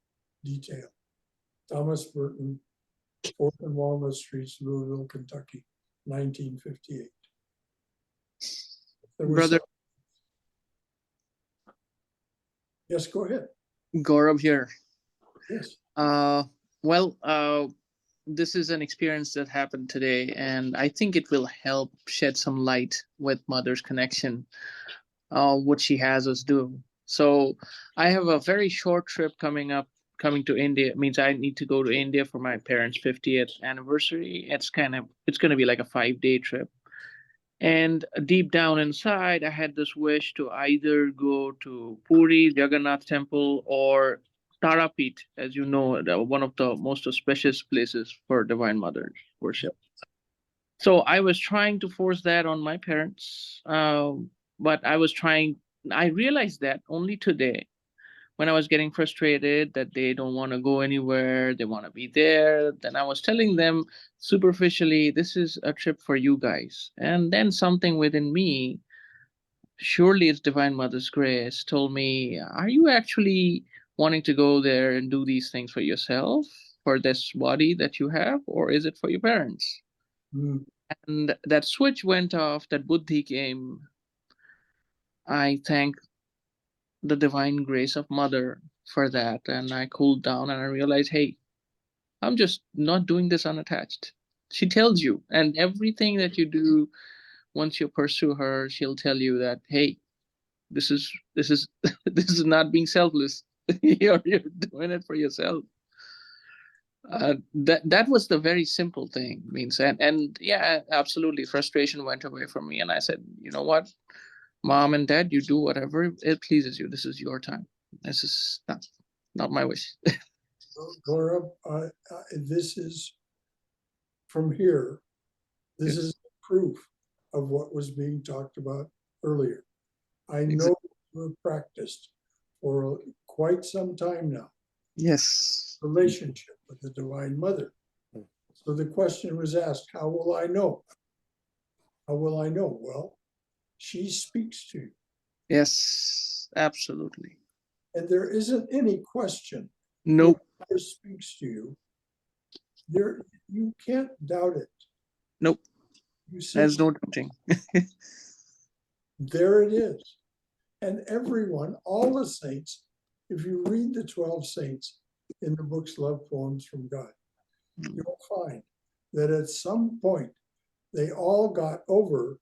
detail. Thomas Burton, 4th and Walnut Streets, Louisville, Kentucky, 1958. Brother, yes, go ahead. Gaurav here. Yes. This is an experience that happened today, and I think it will help shed some light with Mother's connection, what she has us do. So I have a very short trip coming to India. It means I need to go to India for my parents' 50th anniversary. It's going to be like a 5-day trip. And deep down inside, I had this wish to either go to Puri, Jagannath Temple, or Tarapit, as you know, one of the most auspicious places for Divine Mother worship. So I was trying to force that on my parents, but I realized that only today, when I was getting frustrated that they don't want to go anywhere, they want to be there. Then I was telling them superficially, this is a trip for you guys. And then something within me, surely it's Divine Mother's grace, told me, are you actually wanting to go there and do these things for yourself, for this body that you have, or is it for your parents? And that switch went off, that buddhi came. I thank the divine grace of Mother for that, and I cooled down and I realized, hey, I'm just not doing this unattached. She tells you, and everything that you do, once you pursue her, she'll tell you that, hey, this is this is not being selfless. you're doing it for yourself. That was the very simple thing. Means and yeah, absolutely, frustration went away from me, and I said, you know what, Mom and Dad, you do whatever it pleases you. This is your time. This is not my wish. Gaurav, this is from here. This is proof of what was being talked about earlier. I know you have practiced for quite some time now. Yes. Relationship with the Divine Mother. So the question was asked, how will I know? How will I know? Well, She speaks to you. Yes, absolutely. And there isn't any question. Nope. When Mother speaks to you, you can't doubt it. Nope. You There's simply, no doubting. there it is. And everyone, all the saints, if you read the 12 saints in the books Love Poems from God, you'll find that at some point they all got over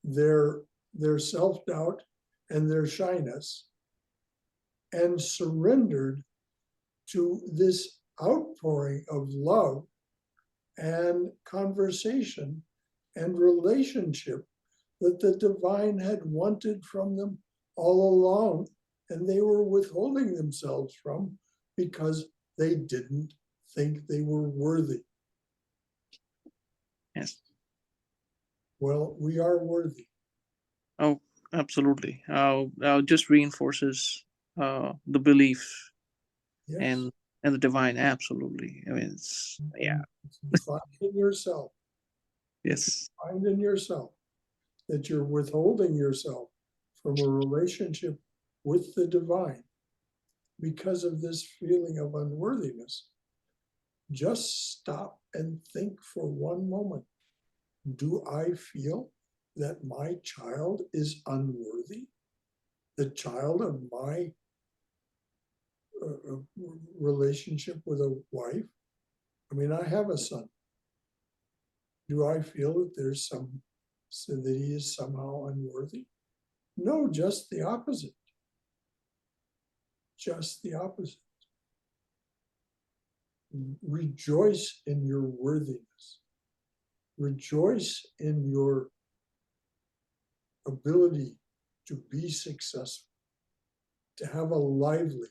their self-doubt and their shyness and surrendered to this outpouring of love and conversation and relationship that the divine had wanted from them all along, and they were withholding themselves from because they didn't think they were worthy. Yes. Well, we are worthy. Oh, absolutely. Just reinforces the belief Yes. and the divine. Absolutely. I mean, it's yeah. Find in yourself. Yes. Find in yourself that you're withholding yourself from a relationship with the divine because of this feeling of unworthiness. Just stop and think for one moment. Do I feel that my child is unworthy? The child of my relationship with a wife? I mean, I have a son. Do I feel that there's so that he is somehow unworthy? No, just the opposite. Just the opposite. Rejoice in your worthiness. Rejoice in your ability to be successful, to have a lively,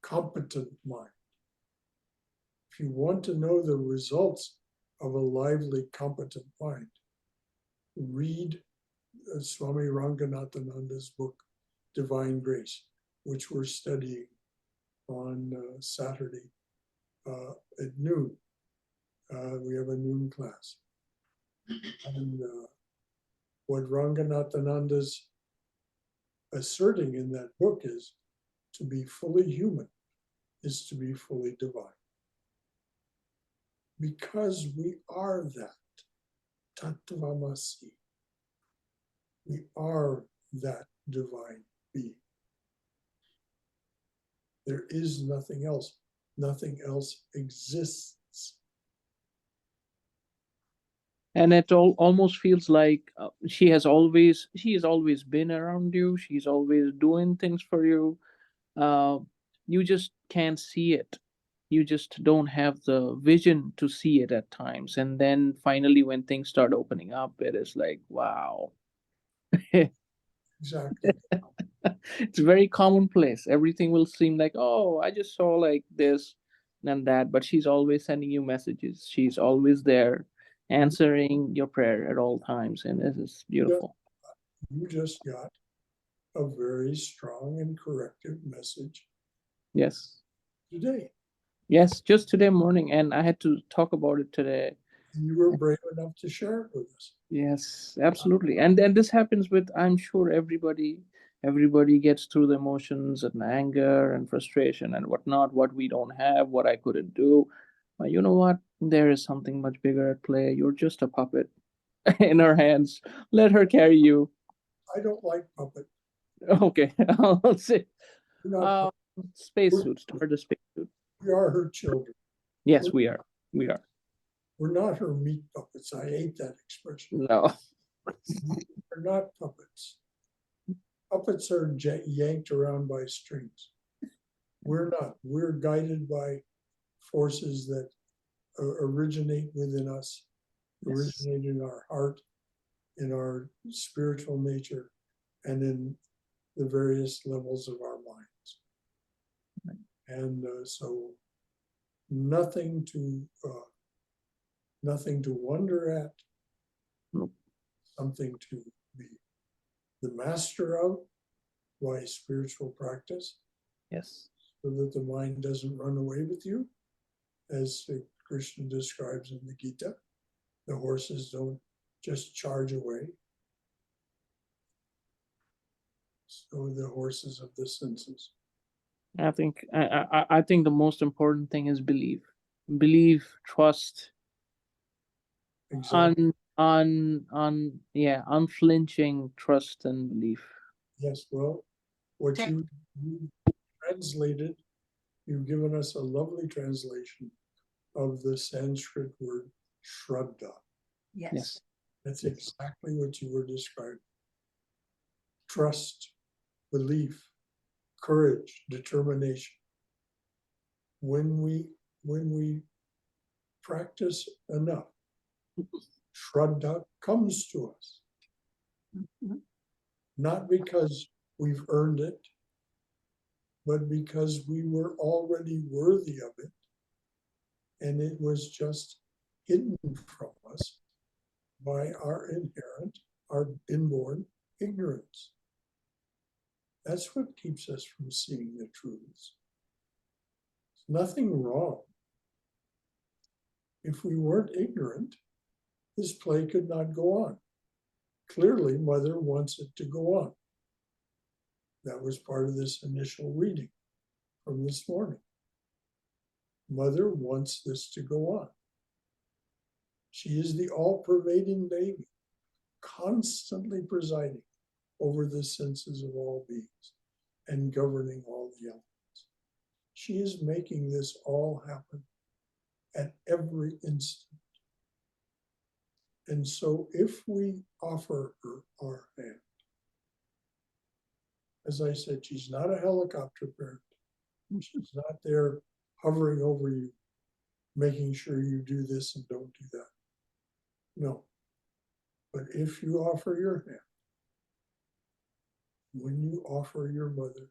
competent mind. If you want to know the results of a lively, competent mind, read Swami Ranganathananda's book, Divine Grace, which we're studying on Saturday at noon. We have a noon class. And what Ranganathananda's asserting in that book is to be fully human is to be fully divine. Because we are that. Tattvamasi. We are that divine being. There is nothing else. Nothing else exists. And it almost feels like she has always been around you. She's always doing things for you. You just can't see it. You just don't have the vision to see it at times. And then finally, when things start opening up, it is like, wow. Exactly. It's very commonplace. Everything will seem like, oh, I just saw like this and that, but she's always sending you messages. She's always there answering your prayer at all times. And this is beautiful. You just got a very strong and corrective message Yes. today. Yes, just today morning. And I had to talk about it today. And you were brave enough to share it with us. Yes, absolutely. And then this happens with, I'm sure everybody gets through the emotions and anger and frustration and whatnot, what we don't have, what I couldn't do. But you know what? There is something much bigger at play. You're just a puppet in her hands. Let her carry you. I don't like puppet. Okay, I'll say We're not, spacesuits, toward the spacesuit. we are her children. Yes, we are. We are. We're not her meat puppets. I hate that expression. No. We're not puppets. Puppets are yanked around by strings. We're not. We're guided by forces that originate within us, originate in our heart, in our spiritual nature, and in the various levels of our minds. And so nothing to wonder at, Nope. something to be the master of. Why spiritual practice? Yes. So that the mind doesn't run away with you, as Krishna describes in the Gita. The horses don't just charge away. or the horses of the senses. I think I think the most important thing is belief. Belief, trust, Exactly. unflinching trust and belief. Yes, well, what Check. you translated, you've given us a lovely translation of the Sanskrit word shraddha. Yes. That's exactly what you were describing. Trust, belief, courage, determination. When we practice enough, shraddha comes to us. Mhm. Not because we've earned it, but because we were already worthy of it, and it was just hidden from us by our inborn ignorance. That's what keeps us from seeing the truths. There's nothing wrong. If we weren't ignorant, this play could not go on. Clearly, Mother wants it to go on. That was part of this initial reading from this morning. Mother wants this to go on. She is the all-pervading baby, constantly presiding over the senses of all beings and governing all the elements. She is making this all happen at every instant. And so if we offer her our hand, as I said, she's not a helicopter parent. She's not there hovering over you, making sure you do this and don't do that. No. But if you offer your hand, when you offer your mother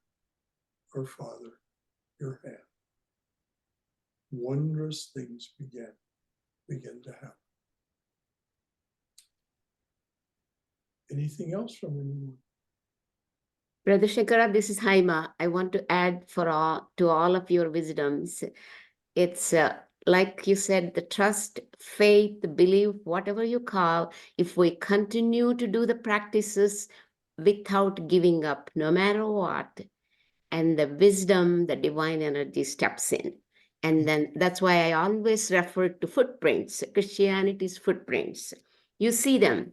or father your hand, wondrous things begin to happen. Anything else from anyone? Brother Shankara, this is Haima. I want to add to all of your wisdoms. It's like you said, the trust, faith, the belief, whatever you call, if we continue to do the practices without giving up, no matter what, and the wisdom, the divine energy steps in. And then that's why I always refer to footprints, Christianity's footprints. You see them.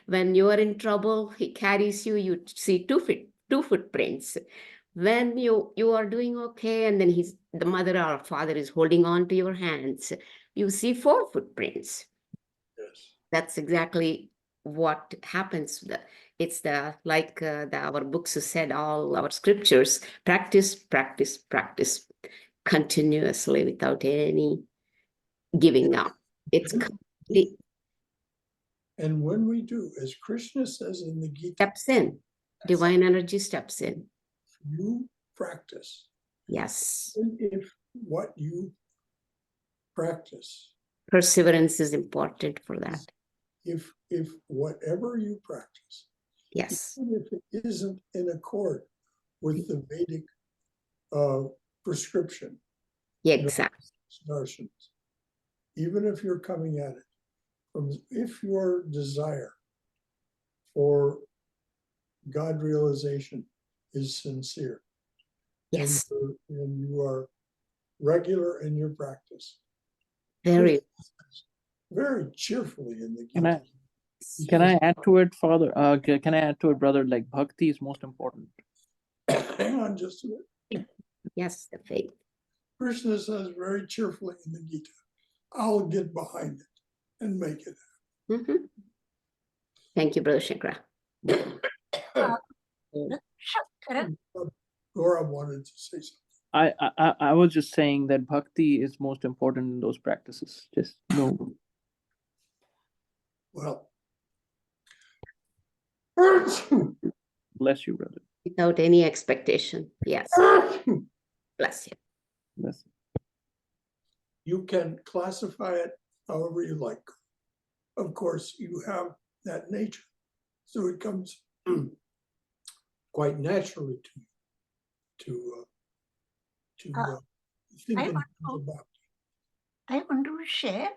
When you are in trouble, he carries you, you see two footprints. When you are doing okay, and then the mother or father is holding on to your hands, you see 4 footprints. Yes. That's exactly what happens. It's our books said, all our scriptures, practice, practice, practice continuously without any giving up. It's complete. And when we do, as Krishna says in the Gita, Steps in. Divine energy steps in. you practice. Yes. And if what you practice, Perseverance is important for that. if whatever you practice, Yes. even if it isn't in accord with the Vedic prescription, Yeah, exactly. darshans, even if you're coming at it from, if your desire for God realization is sincere, Yes. and you are regular in your practice, Very. very cheerfully in the Can Gita. can I add to it, Father? Can I add to it, brother? Like bhakti is most important. Hang on just a minute. Yes, the faith. Krishna says very cheerfully in the Gita, I'll get behind it and make it Mm-hmm. Thank you, Brother Shankara. happen. Laura wanted to say something. I was just saying that bhakti is most important in those practices. Just no. Well, Bless you, brother. Without any expectation. Yes. Bless you. Bless you. you can classify it however you like. Of course, you have that nature, so it comes quite naturally to think I want to share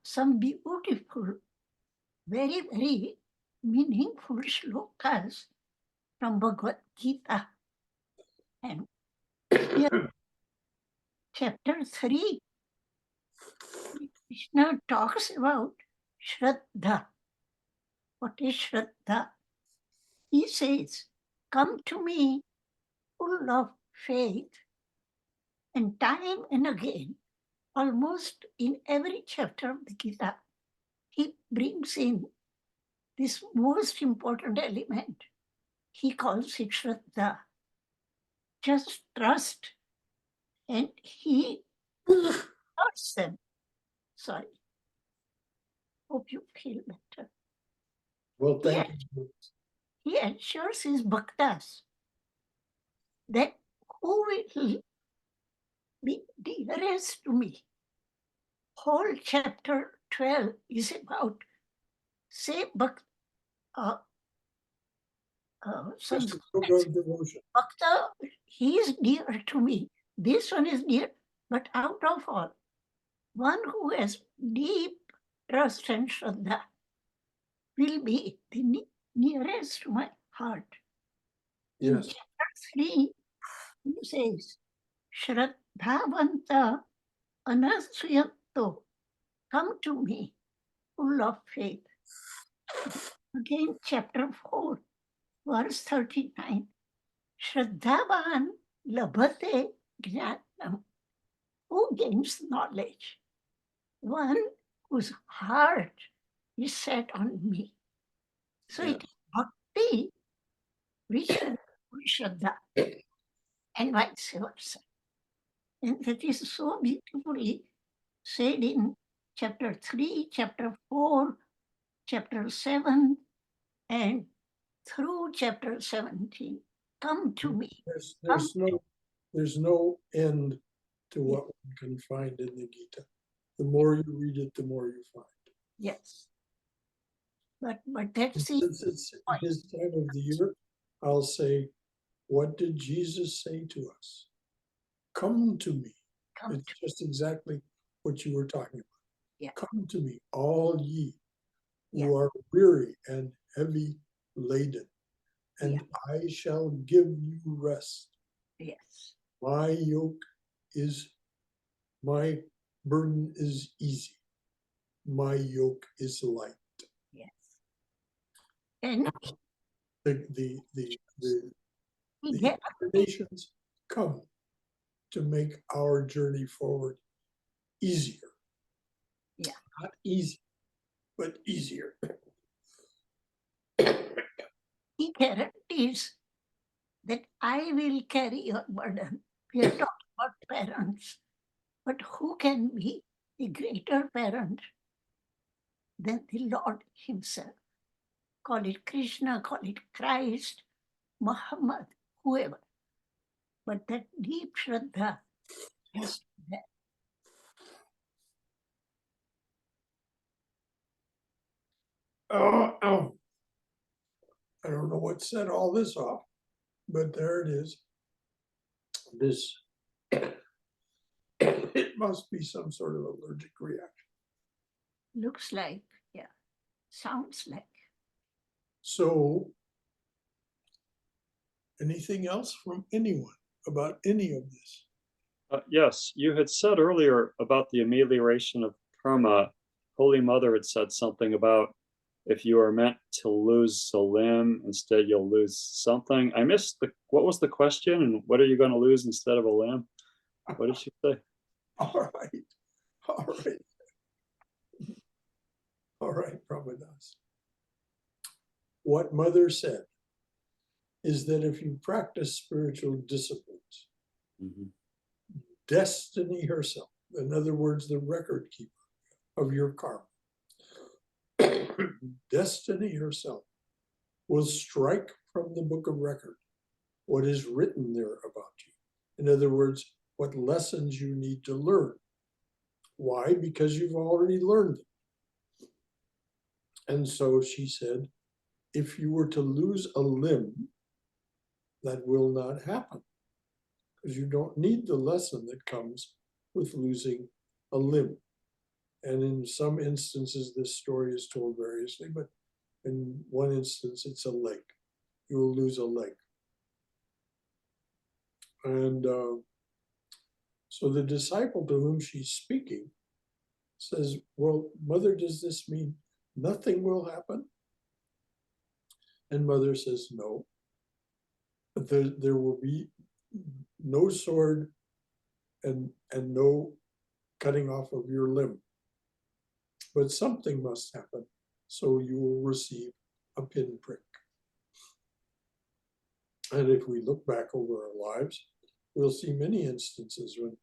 some beautiful, very, very meaningful shlokas from Bhagavad Gita. And here, chapter 3, Krishna talks about Shraddha. What is Shraddha? He says, come to me full of faith. And time and again, almost in every chapter of the Gita, he brings in this most important element. He calls it Shraddha. Just trust. And he trusts them. Sorry. Hope you feel better. Well, thank you. He assures his bhaktas that who will be dearest to me. Whole chapter 12 is about, say, Bhakta, he is dear to me. This one is dear, but out of all, one who has deep trust and Shraddha will be the nearest to my heart. In chapter 3, he says, Shraddhavanta anasuyanto, come to me, full of faith. Again, chapter 4, verse 39, Shraddhavan labhate jnanam, who gains knowledge? One whose heart is set on me. So it is bhakti which Shraddha, and vice versa. And that is so beautifully said in chapter 3, chapter 4, chapter 7, and through chapter 17. Come to me. There's no end to what one can find in the Gita. The more you read it, the more you find. Yes. But that's Since it's his time of the year, I'll say, what did Jesus say to us? Come to me. It's just exactly what you were talking about. Yeah. Come to me, all ye who are weary and heavy laden, and I shall give you rest. Yes. My burden is easy. My yoke is light. Yes. And the incarnations come to make our journey forward easier. Yeah. Not easy, but easier. He guarantees that I will carry your burden. We are talking about parents. But who can be a greater parent than the Lord himself? Call it Krishna, call it Christ, Muhammad, whoever. But that deep Shraddha has to be there. Oh, I don't know what set all this off, but there it is. This, it must be some sort of allergic reaction. Looks like, yeah, sounds like. So, anything else from anyone about any of this? Yes, you had said earlier about the amelioration of karma. Holy Mother had said something about if you are meant to lose a limb, instead you'll lose something. I missed what was the question, and what are you going to lose instead of a limb? What did she say? All right, Prabhudas. What Mother said is that if you practice spiritual disciplines, destiny herself, in other words, the record keeper of your karma, destiny herself will strike from the book of record what is written there about you. In other words, what lessons you need to learn. Why? Because you've already learned them. And so she said, if you were to lose a limb, that will not happen, because you don't need the lesson that comes with losing a limb. And in some instances, this story is told variously, but in one instance, it's a leg. you will lose a leg. And so the disciple to whom she's speaking says, well, Mother, does this mean nothing will happen? And Mother says, no. But there will be no sword and no cutting off of your limb. But something must happen, so you will receive a pinprick. And if we look back over our lives, we'll see many instances when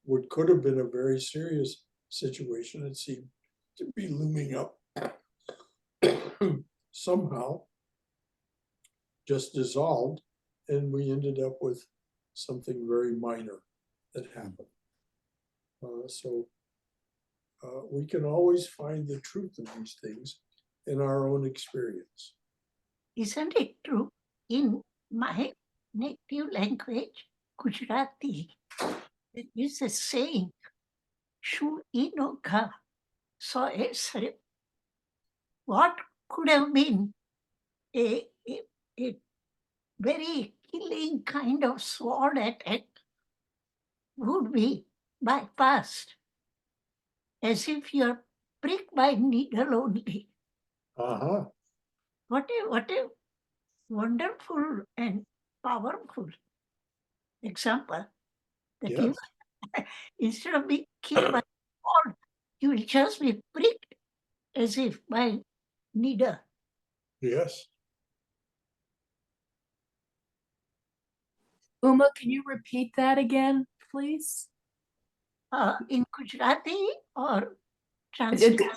what could have been a very serious situation, it seemed to be looming up somehow, just dissolved, and we ended up with something very minor that happened. So we can always find the truth of these things in our own experience. Isn't it true? In my native language, Gujarati, there is a saying, Shu inoka so esare. What could have been a very killing kind of sword attack would be bypassed, as if you're pricked by needle only. Uh-huh. What a wonderful and powerful example that Yes. you, instead of being killed by a sword, you will just be pricked as if by needle. Yes. Uma, can you repeat that again, please? In Gujarati or The, translation?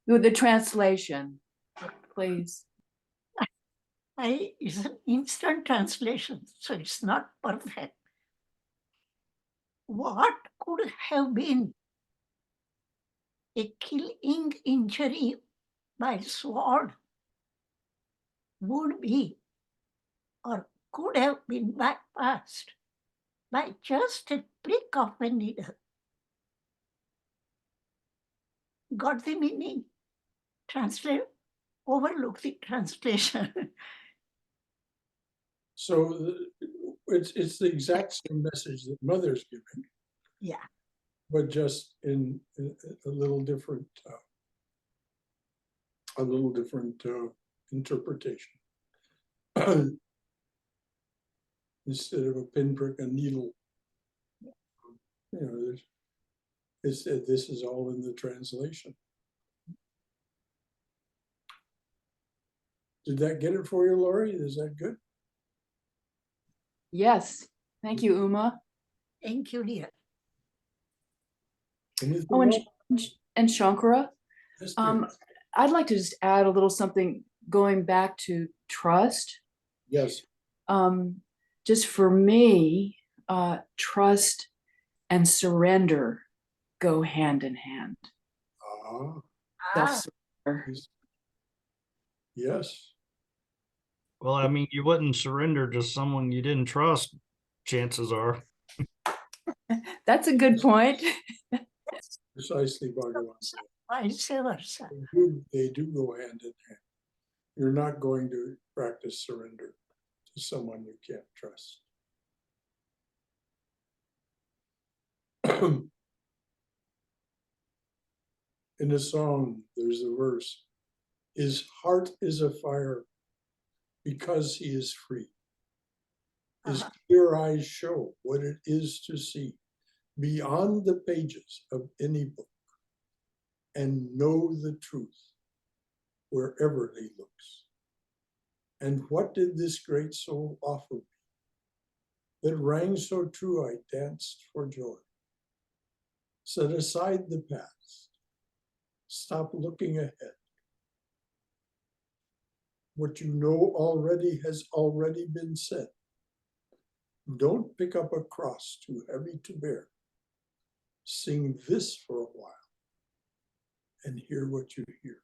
the translation, please. It's an instant translation, so it's not perfect. What could have been a killing injury by sword would be or could have been bypassed by just a prick of a needle. Got the meaning? Translate, overlook the translation. So it's the exact same message that Mother's giving. Yeah. But just in a little different interpretation. Instead of a pinprick, a needle. You know, this is all in the translation. Did that get it for you, Lori? Is that good? Yes. Thank you, Uma. Thank you, dear. Anything Oh, else? and Shankara, Yes, dear. I'd like to just add a little something going back to trust. Yes. Just for me, trust and surrender go hand in hand. Self-surrender. Yes. Well, I mean, you wouldn't surrender to someone you didn't trust, chances are. That's a good point. Precisely, Bhagavan. Vice versa. They do go hand in hand. You're not going to practice surrender to someone you can't trust. In a song, there's a verse, his heart is a fire because he is free. His clear eyes show what it is to see beyond the pages of any book and know the truth wherever he looks. And what did this great soul offer me? That rang so true I danced for joy. Set aside the past. Stop looking ahead. What you know already has already been said. Don't pick up a cross too heavy to bear. Sing this for a while and hear what you hear.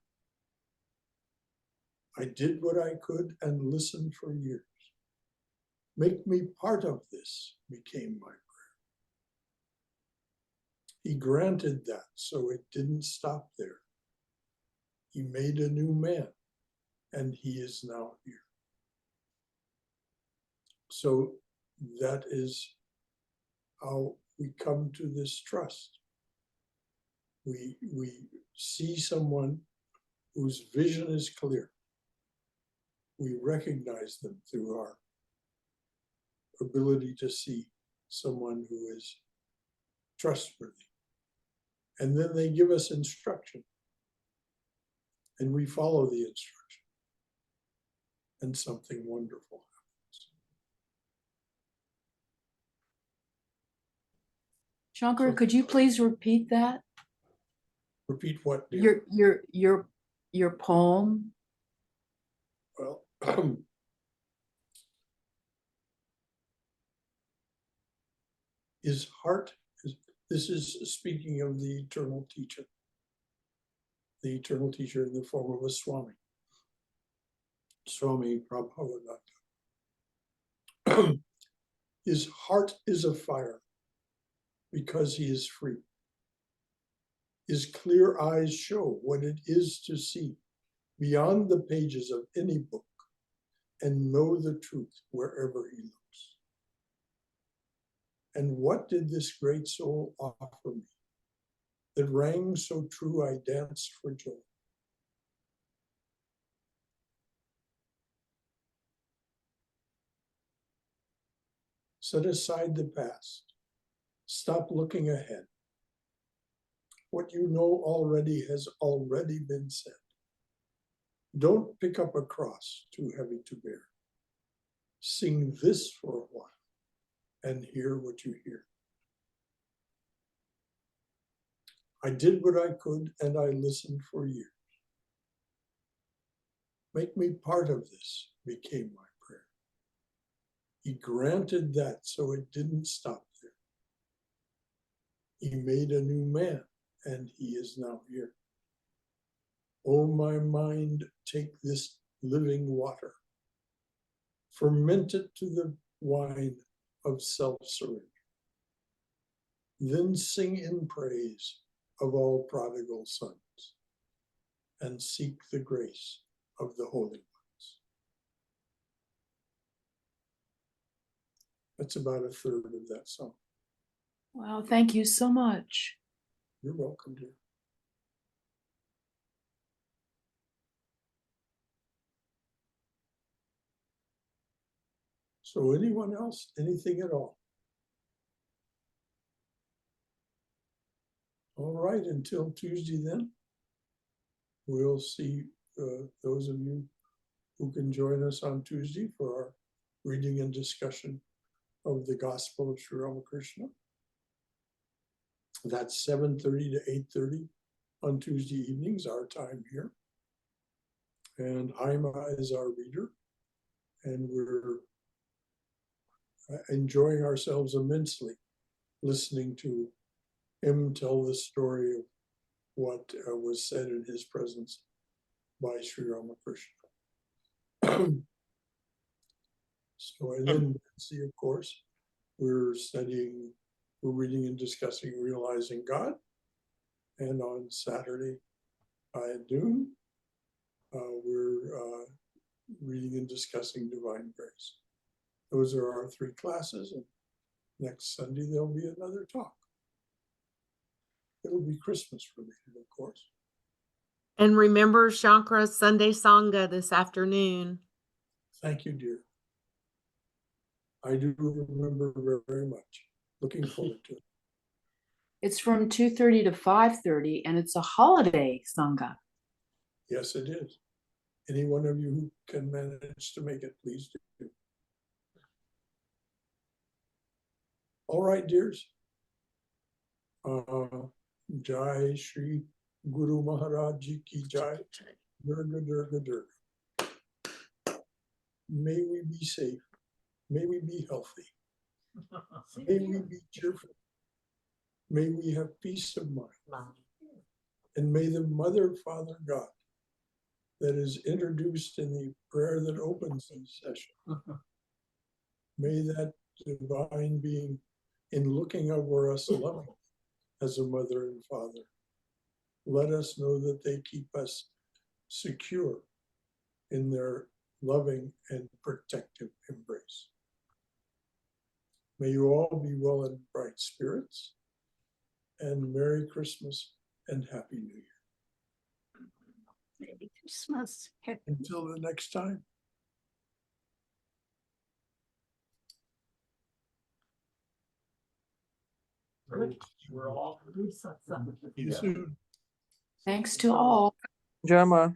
I did what I could and listened for years. Make me part of this became my prayer. He granted that, so it didn't stop there. He made a new man, and he is now here. So that is how we come to this trust. We see someone whose vision is clear. We recognize them through our ability to see someone who is trustworthy. And then they give us instruction. And we follow the instruction. And something wonderful happens. Shankara, So- could you please repeat that? Repeat what, dear? Your poem. Well, his heart is, this is speaking of the eternal teacher in the form of a Swami, Swami Prabhupada. His heart is afire because he is free. His clear eyes show what it is to see beyond the pages of any book and know the truth wherever he looks. And what did this great soul offer me that rang so true I danced for joy? Set aside the past. Stop looking ahead. What you know already has already been said. Don't pick up a cross too heavy to bear. Sing this for a while and hear what you hear. I did what I could and I listened for years. Make me part of this became my prayer. He granted that so it didn't stop there. He made a new man and he is now here. Oh, my mind, take this living water, ferment it to the wine of self-surrender. Then sing in praise of all prodigal sons and seek the grace of the Holy Ones. That's about a third of that song. Wow, thank you so much. You're welcome, dear. So anyone else, anything at all? All right, until Tuesday then, we'll see those of you who can join us on Tuesday for our reading and discussion of the Gospel of Sri Ramakrishna. That's 7:30 to 8:30 on Tuesday evenings, our time here. And Haima is our reader, and we're enjoying ourselves immensely listening to him tell the story of what was said in his presence by Sri Ramakrishna. So, and then Wednesday, of course, we're reading and discussing Realizing God. And on Saturday at noon, we're reading and discussing Divine Grace. Those are our three classes, and next Sunday there'll be another talk. It'll be Christmas related, of course. And remember Shankara's Sunday Sangha this afternoon. Thank you, dear. I do remember very, very much. Looking forward to it. It's from 2:30 to 5:30, and it's a holiday sangha. Yes, it is. Any one of you who can manage to make it, please do. All right, dears. Jai Shri Guru Maharaj Ji Ki Jai. Durga, Durga, Durga. May we be safe. May we be healthy. May we be cheerful. May we have peace of mind. And may the Mother, Father, God that is introduced in the prayer that opens this session, may that divine being in looking over us loving as a mother and father, let us know that they keep us secure in their loving and protective embrace. May you all be well in bright spirits. And Merry Christmas and Happy New Year. Merry Christmas. Until the next time. We're all. See you soon. Thanks to all. Jama.